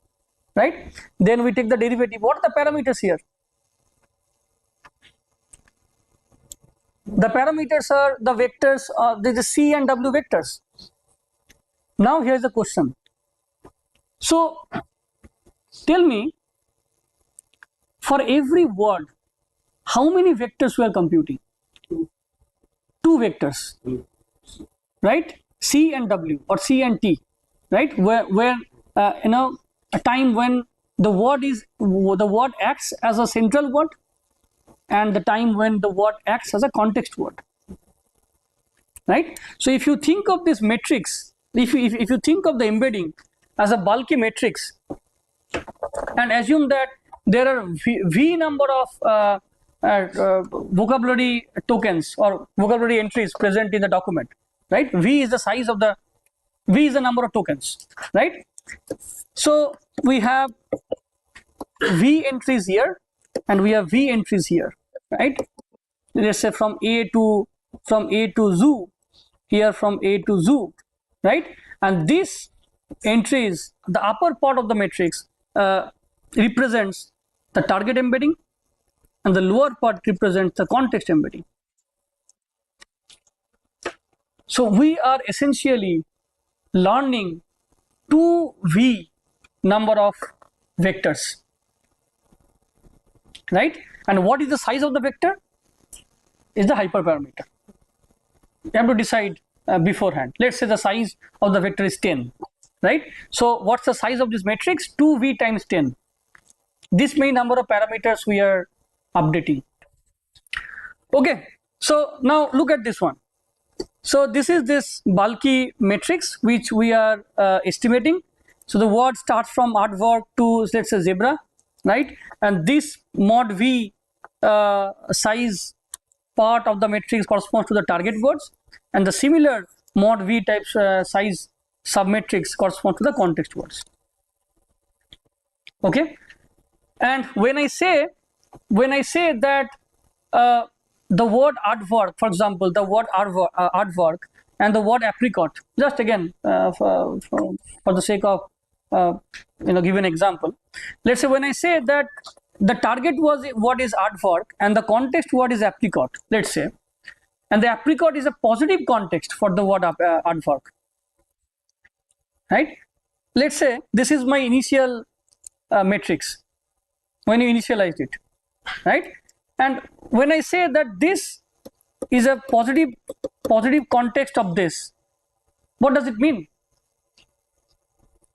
right? Then we take the derivative. What are the parameters here? The parameters are the vectors, the C and W vectors. Now here's the question. So tell me, for every word, how many vectors we are computing? 2 vectors, right? C and W, or C and T, right? Where a time when the word acts as a central word, and the time when the word acts as a context word, right? So if you think of this matrix, if you think of the embedding as a bulky matrix, and assume that there are v number of vocabulary tokens or vocabulary entries present in the document, right? V is the number of tokens, right? So we have V entries here, and we have V entries here, right? Let's say from A to zoo, here from A to zoo, right? And these entries, the upper part of the matrix represents the target embedding, and the lower part represents the context embedding. So we are essentially learning 2V number of vectors, right? And what is the size of the vector? Is the hyperparameter. you have to decide beforehand. Let's say the size of the vector is 10, right? So what's the size of this matrix? 2v times 10. This many number of parameters we are updating. Okay, so now look at this one. So this is this bulky matrix which we are estimating. So the word starts from aardvark to, let's say, zebra, right? And this mod v size part of the matrix corresponds to the target words, and the similar mod v type size submatrix corresponds to the context words. Okay, and when I say that the word aardvark, for example, the word aardvark and the word apricot, just again for the sake of give an example. Let's say when I say that the target was what is aardvark and the context word is apricot, let's say, and the apricot is a positive context for the word aardvark, right? Let's say this is my initial matrix when you initialized it, right? And when I say that this is a positive context of this, what does it mean?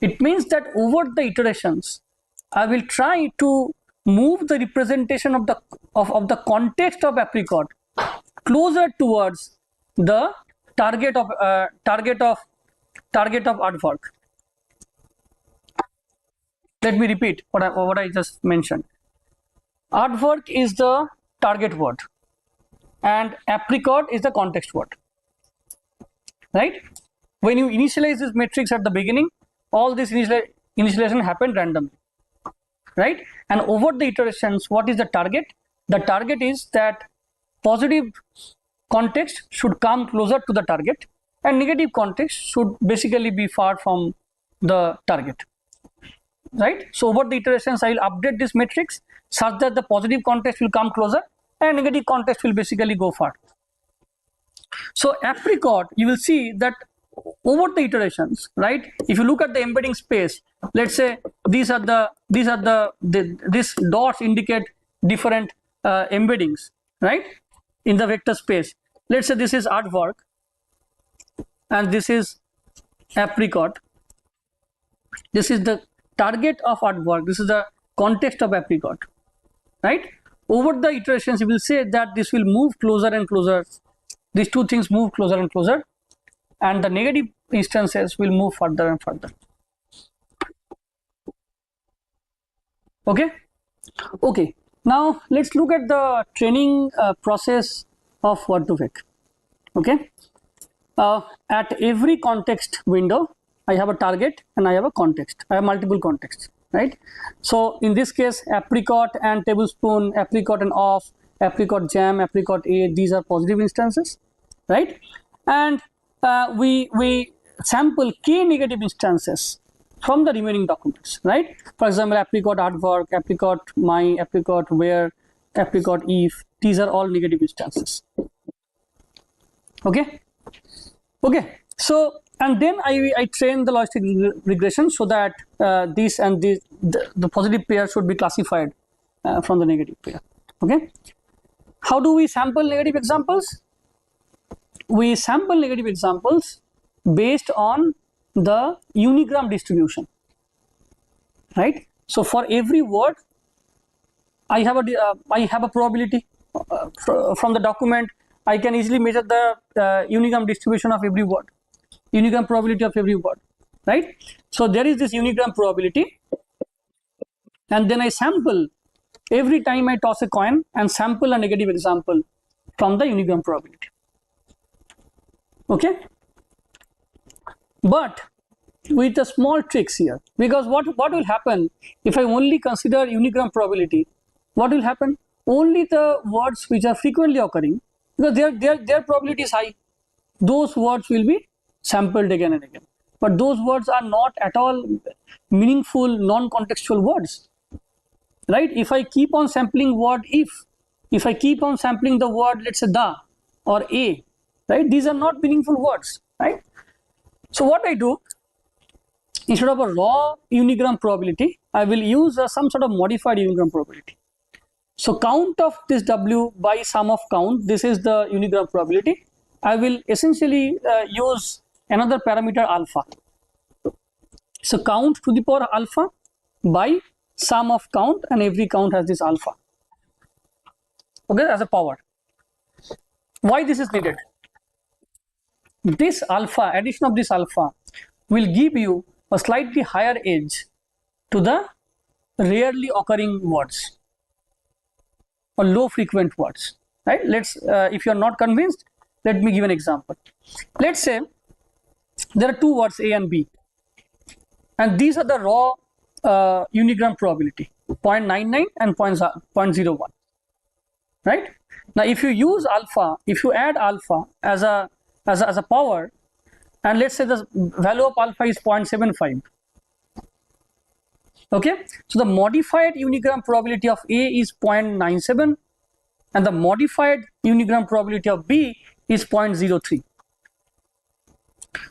It means that over the iterations, I will try to move the representation of the context of apricot closer towards the target of aardvark. Let me repeat what I just mentioned. Aardvark is the target word and apricot is the context word, right? When you initialize this matrix at the beginning, all this initialization happened randomly, right? And over the iterations, what is the target? The target is that positive context should come closer to the target and negative context should basically be far from the target, right? So over the iterations, I will update this matrix such that the positive context will come closer and negative context will basically go far. So apricot, you will see that over the iterations, right? If you look at the embedding space, let's say these dots indicate different embeddings, right? In the vector space. Let's say this is aardvark and this is apricot. This is the target of aardvark. This is the context of apricot, right? Over the iterations, you will say that this will move closer and closer. These two things move closer and closer, and the negative instances will move further and further. Okay. Now let's look at the training process of word2vec. Okay. At every context window, I have a target and I have a context. I have multiple contexts, right? So in this case, apricot and tablespoon, apricot and off, apricot jam, apricot A, these are positive instances, right? And we sample k negative instances from the remaining documents, right? For example, apricot aardvark, apricot my, apricot where, apricot if, these are all negative instances. Okay. So and then I train the logistic regression so that this and this, the positive pair should be classified from the negative pair. Okay. How do we sample negative examples? We sample negative examples based on the unigram distribution, right? So for every word, I have a probability from the document. I can easily measure the unigram distribution of every word, unigram probability of every word, right? So there is this unigram probability, and then I sample every time I toss a coin and sample a negative example from the unigram probability. Okay. But with a small tricks here, because what will happen if I only consider unigram probability? What will happen? Only the words which are frequently occurring, because their probability is high, those words will be sampled again and again. But those words are not at all meaningful, non-contextual words, right? If I keep on sampling word if I keep on sampling the word, let's say the or a, right? These are not meaningful words, right? So what I do, instead of a raw unigram probability, I will use some sort of modified unigram probability. So count of this W by sum of count, this is the unigram probability, I will essentially use another parameter alpha. So count to the power alpha by sum of count, and every count has this alpha, okay, as a power. Why this is needed? This alpha, addition of this alpha, will give you a slightly higher edge to the rarely occurring words or low frequent words, right? Let's if you are not convinced, let me give an example. Let's say there are two words A and B, and these are the raw unigram probability 0.99 and 0.01, right? Now if you use alpha, if you add alpha as a power, and let's say the value of alpha is 0.75, okay, so the modified unigram probability of A is 0.97 and the modified unigram probability of B is 0.03.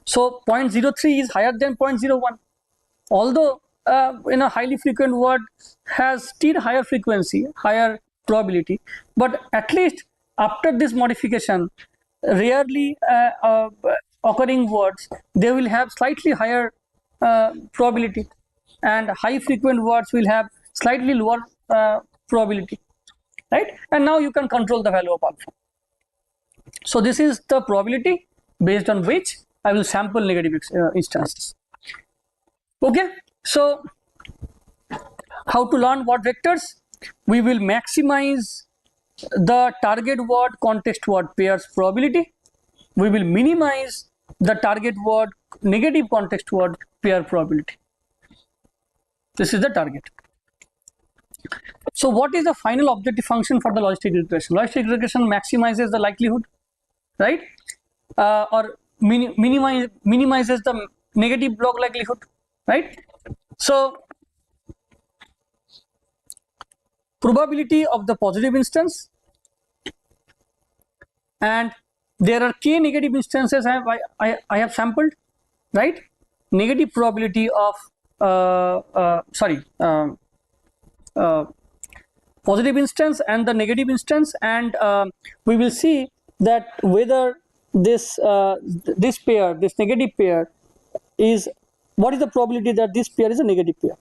So 0.03 is higher than 0.01, although in a highly frequent word has still higher frequency, higher probability, but at least after this modification, rarely occurring words, they will have slightly higher probability, and high frequent words will have slightly lower probability, right? And now you can control the value of alpha. So this is the probability based on which I will sample negative instances. Okay, so how to learn word vectors? We will maximize the target word context word pairs probability. We will minimize the target word negative context word pair probability. This is the target. So what is the final objective function for the logistic regression? Logistic regression maximizes the likelihood, right? Or minimizes the negative log likelihood, right? So probability of the positive instance, and there are k negative instances I have sampled, right? Negative probability of positive instance and the negative instance, and we will see that whether this this pair, this negative pair, is what is the probability that this pair is a negative pair.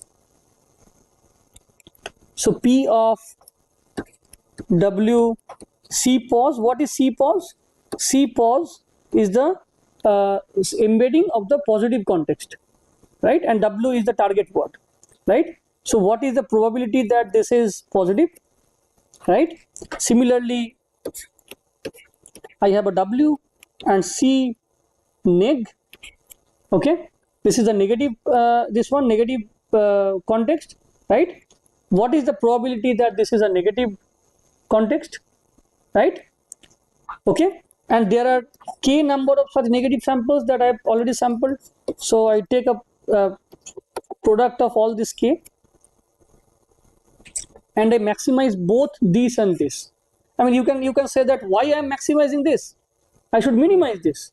So P of W C pos. What is C pos? C pos is the embedding of the positive context, right? And W is the target word, right? So what is the probability that this is positive, right? Similarly, I have a W and C neg, okay? This is a negative, this one negative context, right? What is the probability that this is a negative context, right? Okay, and there are k number of such negative samples that I have already sampled. So I take a product of all this k and I maximize both this and this. I mean, you can say that why I am maximizing this? I should minimize this.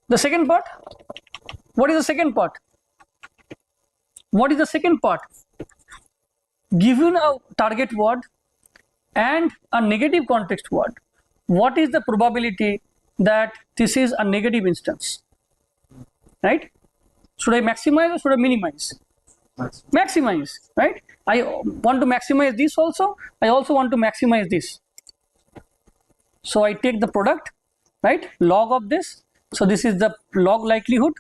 The second part, what is the second part? What is the second part? Given a target word and a negative context word, what is the probability that this is a negative instance, right? Should I maximize or should I minimize? Maximize, right? I want to maximize this also. I also want to maximize this. So I take the product, right? Log of this. So this is the log likelihood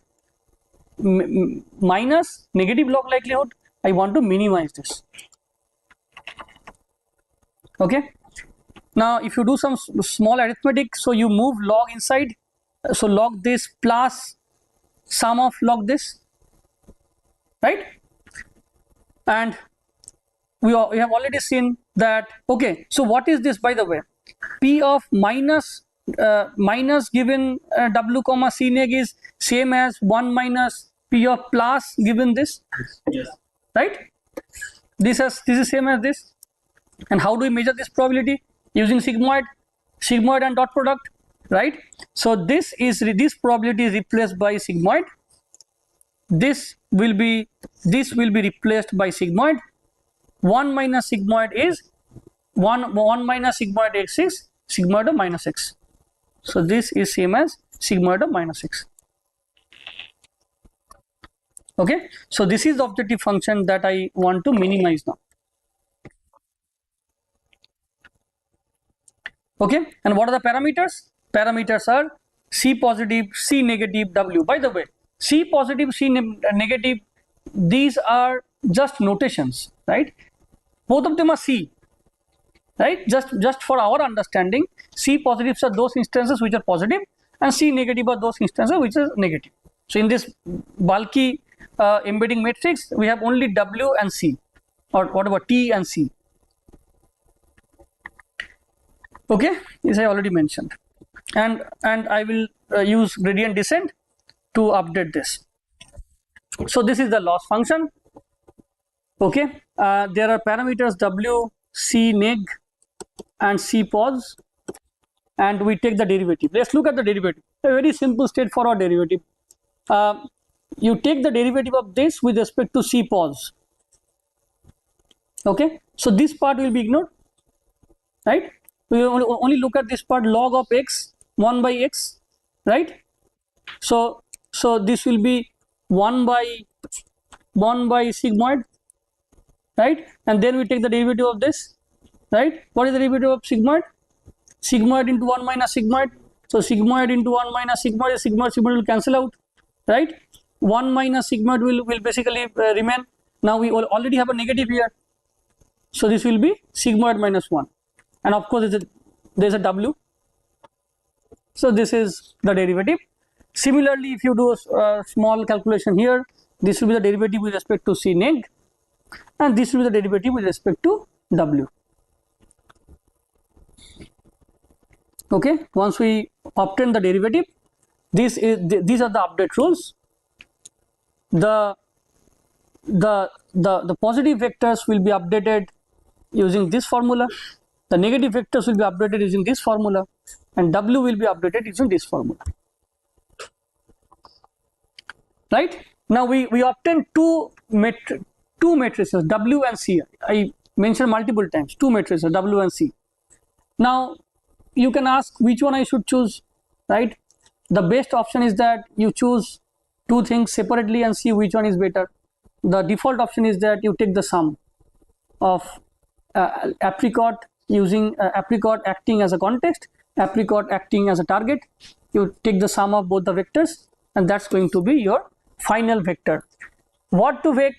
minus negative log likelihood. I want to minimize this. Okay. Now if you do some small arithmetic, so you move log inside. So log this plus sum of log this, right? And we have already seen that. Okay, so what is this, by the way? P of minus given W comma C neg is same as 1 minus P of plus given this. Yes. Right? This is same as this. And how do we measure this probability? Using sigmoid and dot product, right? So this probability is replaced by sigmoid. This will be replaced by sigmoid. 1 minus sigmoid is 1 minus sigmoid x is sigmoid of minus x. So this is same as sigmoid of minus x. Okay, so this is the objective function that I want to minimize now. Okay, and what are the parameters? Parameters are C positive, C negative, W. By the way, C positive, C negative, these are just notations, right? Both of them are C, right? Just for our understanding, C positives are those instances which are positive, and C negative are those instances which are negative. So in this bulky embedding matrix, we have only W and C, or whatever, T and C. Okay, this I already mentioned, and I will use gradient descent to update this. So this is the loss function. Okay, there are parameters W, C neg, and C pos, and we take the derivative. Let's look at the derivative. A very simple, straightforward derivative. You take the derivative of this with respect to C pos. Okay, so this part will be ignored, right? We will only look at this part, log of x, 1 by x, right? So this will be 1 by sigmoid, right? And then we take the derivative of this, right? What is the derivative of sigmoid? Sigmoid into 1 minus sigmoid. So sigmoid into 1 minus sigmoid, sigmoid will cancel out, right? 1 minus sigmoid will basically remain. Now we already have a negative here, so this will be sigmoid minus 1, and of course there is a W. So this is the derivative. Similarly, if you do a small calculation here, this will be the derivative with respect to C neg, and this will be the derivative with respect to W. Okay, once we obtain the derivative, these are the update rules. The positive vectors will be updated using this formula, the negative vectors will be updated using this formula, and W will be updated using this formula. Right, now we obtain two matrices, W and C. I mentioned multiple times, two matrices, W and C. Now you can ask which one I should choose, right? The best option is that you choose two things separately and see which one is better. The default option is that you take the sum of apricot using apricot acting as a context, apricot acting as a target. You take the sum of both the vectors, and that's going to be your final vector. What to vec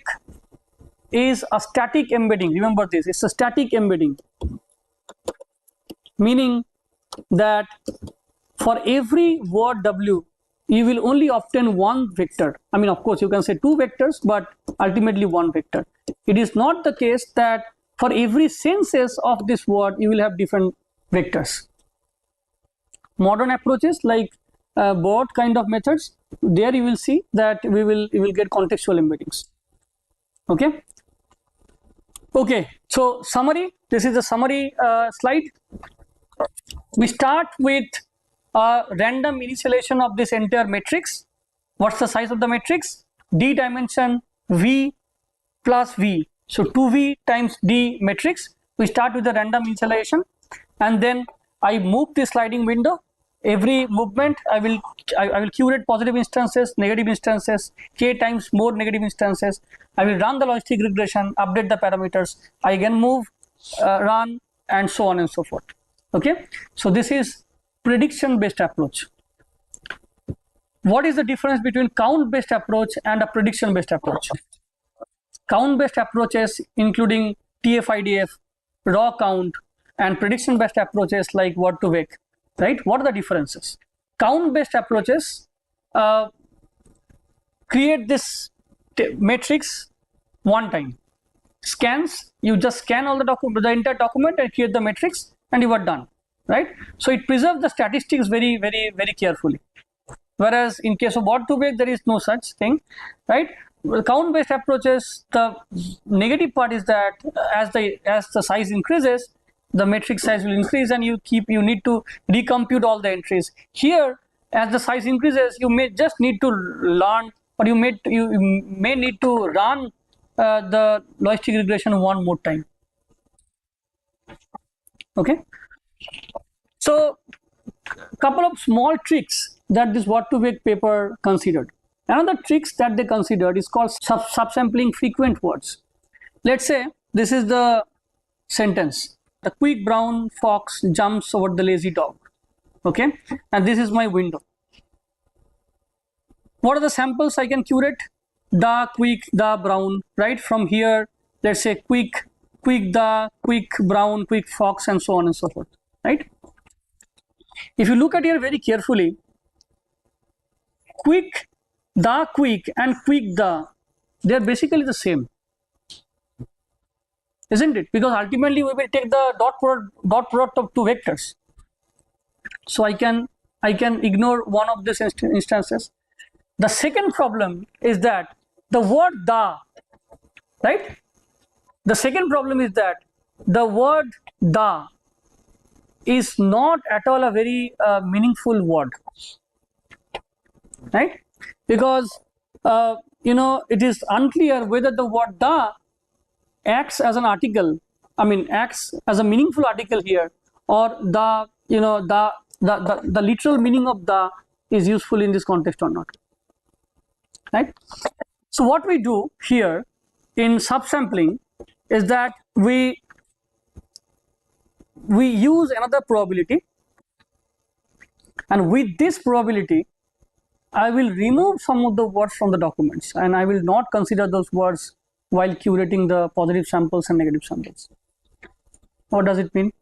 is a static embedding. Remember this, it's a static embedding, meaning that for every word W, you will only obtain one vector. I mean, of course, you can say two vectors, but ultimately one vector. It is not the case that for every senses of this word, you will have different vectors. Modern approaches like BORD kind of methods, there you will see that you will get contextual embeddings. Okay. Okay. So summary. This is the summary slide. We start with a random initialization of this entire matrix. What's the size of the matrix? D dimension V plus V. So 2V times D matrix. We start with the random initialization, and then I move the sliding window. Every movement I will curate positive instances, negative instances, k times more negative instances. I will run the logistic regression, update the parameters. I again move, run, and so on and so forth. Okay, so this is prediction based approach. What is the difference between count based approach and a prediction based approach? Count based approaches including TF-IDF, raw count, and prediction based approaches like word to vec, right? What are the differences? Count based approaches create this matrix one time. Scans, you just scan all the entire document and create the matrix, and you are done, right? So it preserves the statistics very carefully. Whereas in case of word to vec, there is no such thing, right? Count based approaches, the negative part is that as the size increases, the matrix size will increase, and you need to recompute all the entries. Here, as the size increases, you may just need to learn, or you may need to run the logistic regression one more time. Okay, So couple of small tricks that this what to wake paper considered. Another tricks that they considered is called subsampling frequent words. Let's say this is the sentence: the quick brown fox jumps over the lazy dog. Okay, and this is my window. What are the samples I can curate? The, quick, the, brown, right? From here, let's say quick, the, quick, brown, quick, fox, and so on and so forth, right? If you look at here very carefully, quick, the, quick, and quick, the, they are basically the same, isn't it? Because ultimately we will take the dot product of two vectors. So I can ignore one of these instances. The second problem is that the word the, right? The second problem is that the word the is not at all a very meaningful word, right? Because it is unclear whether the word the acts as an article, acts as a meaningful article here, or the the literal meaning of the is useful in this context or not, right? So what we do here in subsampling is that we use another probability, and with this probability I will remove some of the words from the documents, and I will not consider those words while curating the positive samples and negative samples. What does it mean?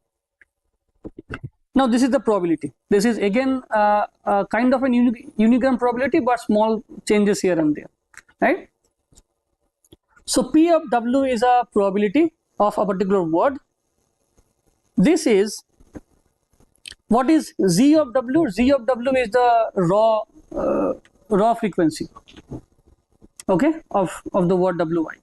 Now this is the probability. This is again kind of a unigram probability, but small changes here and there, right? So P of W is a probability of a particular word. This is, what is Z of W? Z of W is the raw frequency, okay, of the word WI.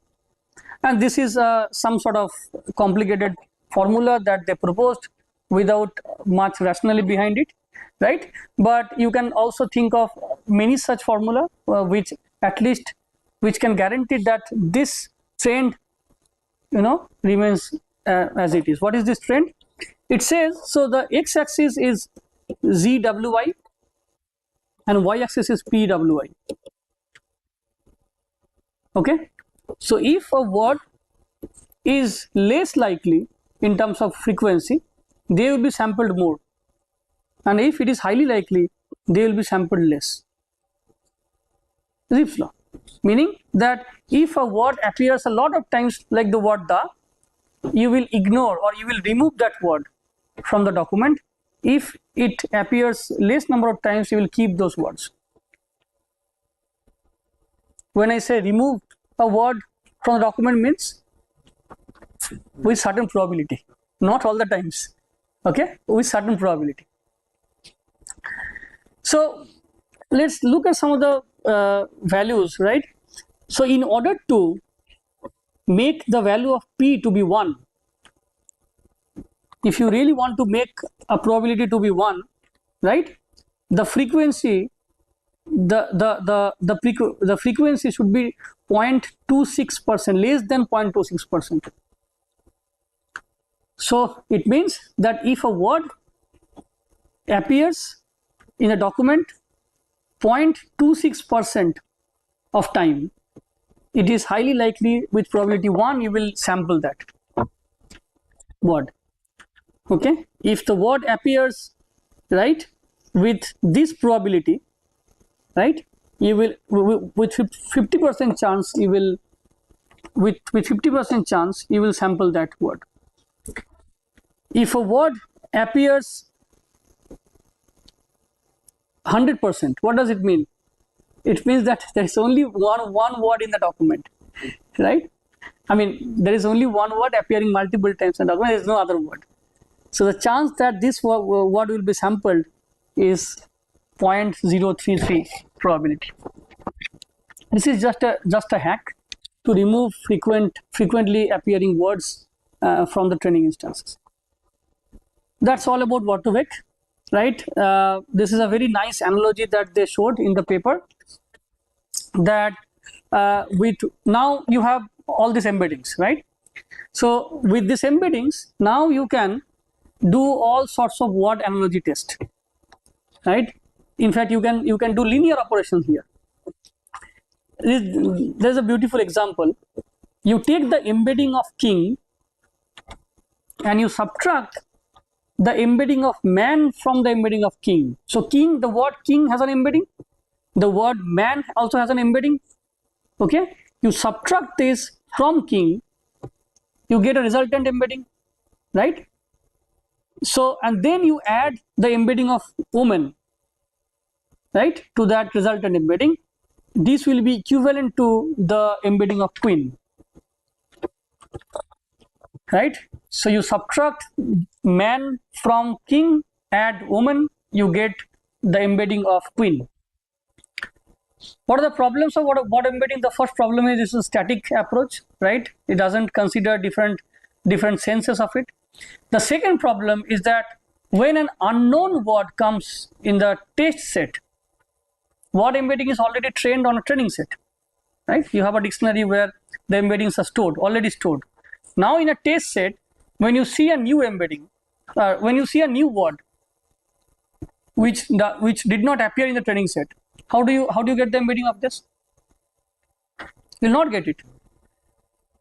And this is some sort of complicated formula that they proposed without much rationale behind it, right? But you can also think of many such formula which can guarantee that this trend remains as it is. What is this trend? It says, so the x-axis is ZWI and y-axis is PWI. Okay, so if a word is less likely in terms of frequency, they will be sampled more, and if it is highly likely, they will be sampled less. Zipf's law, meaning that if a word appears a lot of times like the word the, you will ignore or you will remove that word from the document. If it appears less number of times, you will keep those words. When I say remove a word from the document, means with certain probability, not all the times, okay, with certain probability. So let's look at some of the values, right? So in order to make the value of P to be 1, if you really want to make a probability to be 1, right, the frequency, the frequency should be 0.26%, less than 0.26%. So it means that if a word appears in a document 0.26% of time, it is highly likely with probability 1 you will sample that word. Okay, if the word appears, right, with this probability, right, you will with 50% chance you will with 50% chance you will sample that word. If a word appears 100%, what does it mean? It means that there is only one word in the document, right? There is only one word appearing multiple times in the document. There is no other word. So the chance that this word will be sampled is 0.033 probability. This is just a hack to remove frequently appearing words from the training instances. That's all about word to wake, right? This is a very nice analogy that they showed in the paper, that now you have all these embeddings, right? So with these embeddings, now you can do all sorts of word analogy test, right? In fact, you can do linear operations here. There's a beautiful example. You take the embedding of king and you subtract the embedding of man from the embedding of king. So king, the word king has an embedding, the word man also has an embedding. Okay, you subtract this from king, you get a resultant embedding, right? So, and then you add the embedding of woman, right, to that resultant embedding. This will be equivalent to the embedding of queen, right? So you subtract man from king, add woman, you get the embedding of queen. What are the problems of what embedding? The first problem is this is a static approach, right? It doesn't consider different senses of it. The second problem is that when an unknown word comes in the test set, word embedding is already trained on a training set, right? You have a dictionary where the embeddings are already stored. Now in a test set, when you see a new embedding, when you see a new word which did not appear in the training set, how do you get the embedding of this? You will not get it,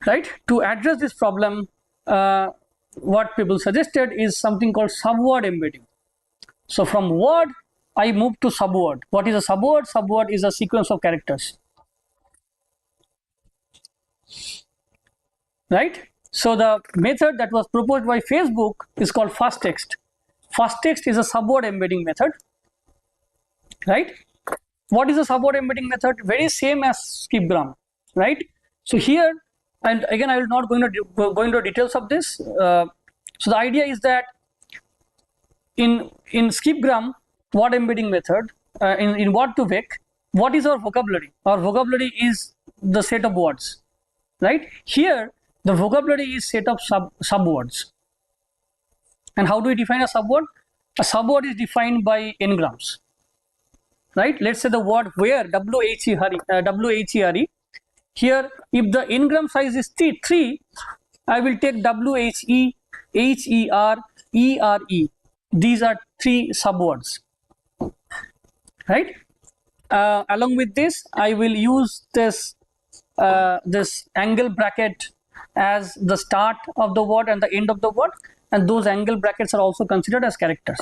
right? To address this problem, what people suggested is something called subword embedding. So from word, I move to subword. What is a subword? Subword is a sequence of characters, right? So the method that was proposed by Facebook is called fast text. Fast text is a subword embedding method, right? What is a subword embedding method? Very same as skipgram, right? So here, and again, I will not go into details of this. So the idea is that in skipgram word embedding method, in word to vec, what is our vocabulary? Our vocabulary is the set of words, right? Here, the vocabulary is set of subwords. And how do we define a subword? A subword is defined by n-grams, right? Let's say the word where, W-H-E-R-E. Here, if the n-gram size is 3, I will take W-H-E, H-E-R, E-R-E. These are 3 subwords, right? Along with this, I will use this angle bracket as the start of the word and the end of the word, and those angle brackets are also considered as characters.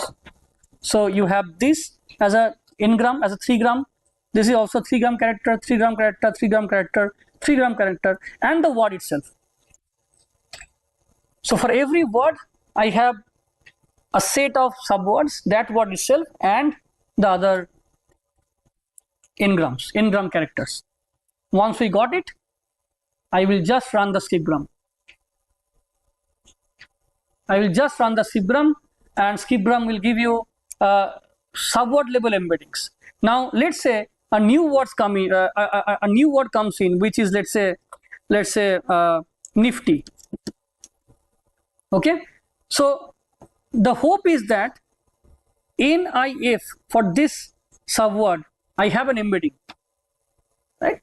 So you have this as a n-gram, as a 3 gram. This is also 3 gram character, 3 gram character, 3 gram character, 3 gram character, and the word itself. So for every word, I have a set of subwords, that word itself, and the other n-gram characters. Once we got it, I will just run the skipgram. And skipgram will give you subword level embeddings. Now let's say a new word comes in, which is let's say nifty. Okay, so the hope is that NIF for this subword, I have an embedding, right?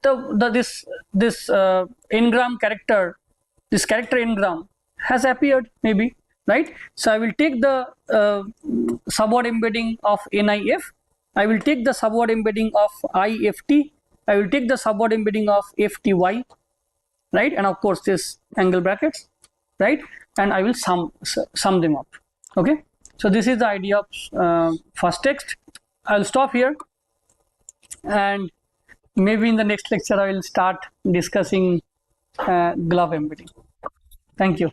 This n-gram character, this character n-gram has appeared maybe, right? So I will take the subword embedding of NIF, I will take the subword embedding of IFT, I will take the subword embedding of FTY, right? And of course this angle brackets, right? And I will sum them up. Okay, so this is the idea of fast text. I'll stop here, and maybe in the next lecture I will start discussing glove embedding. Thank you.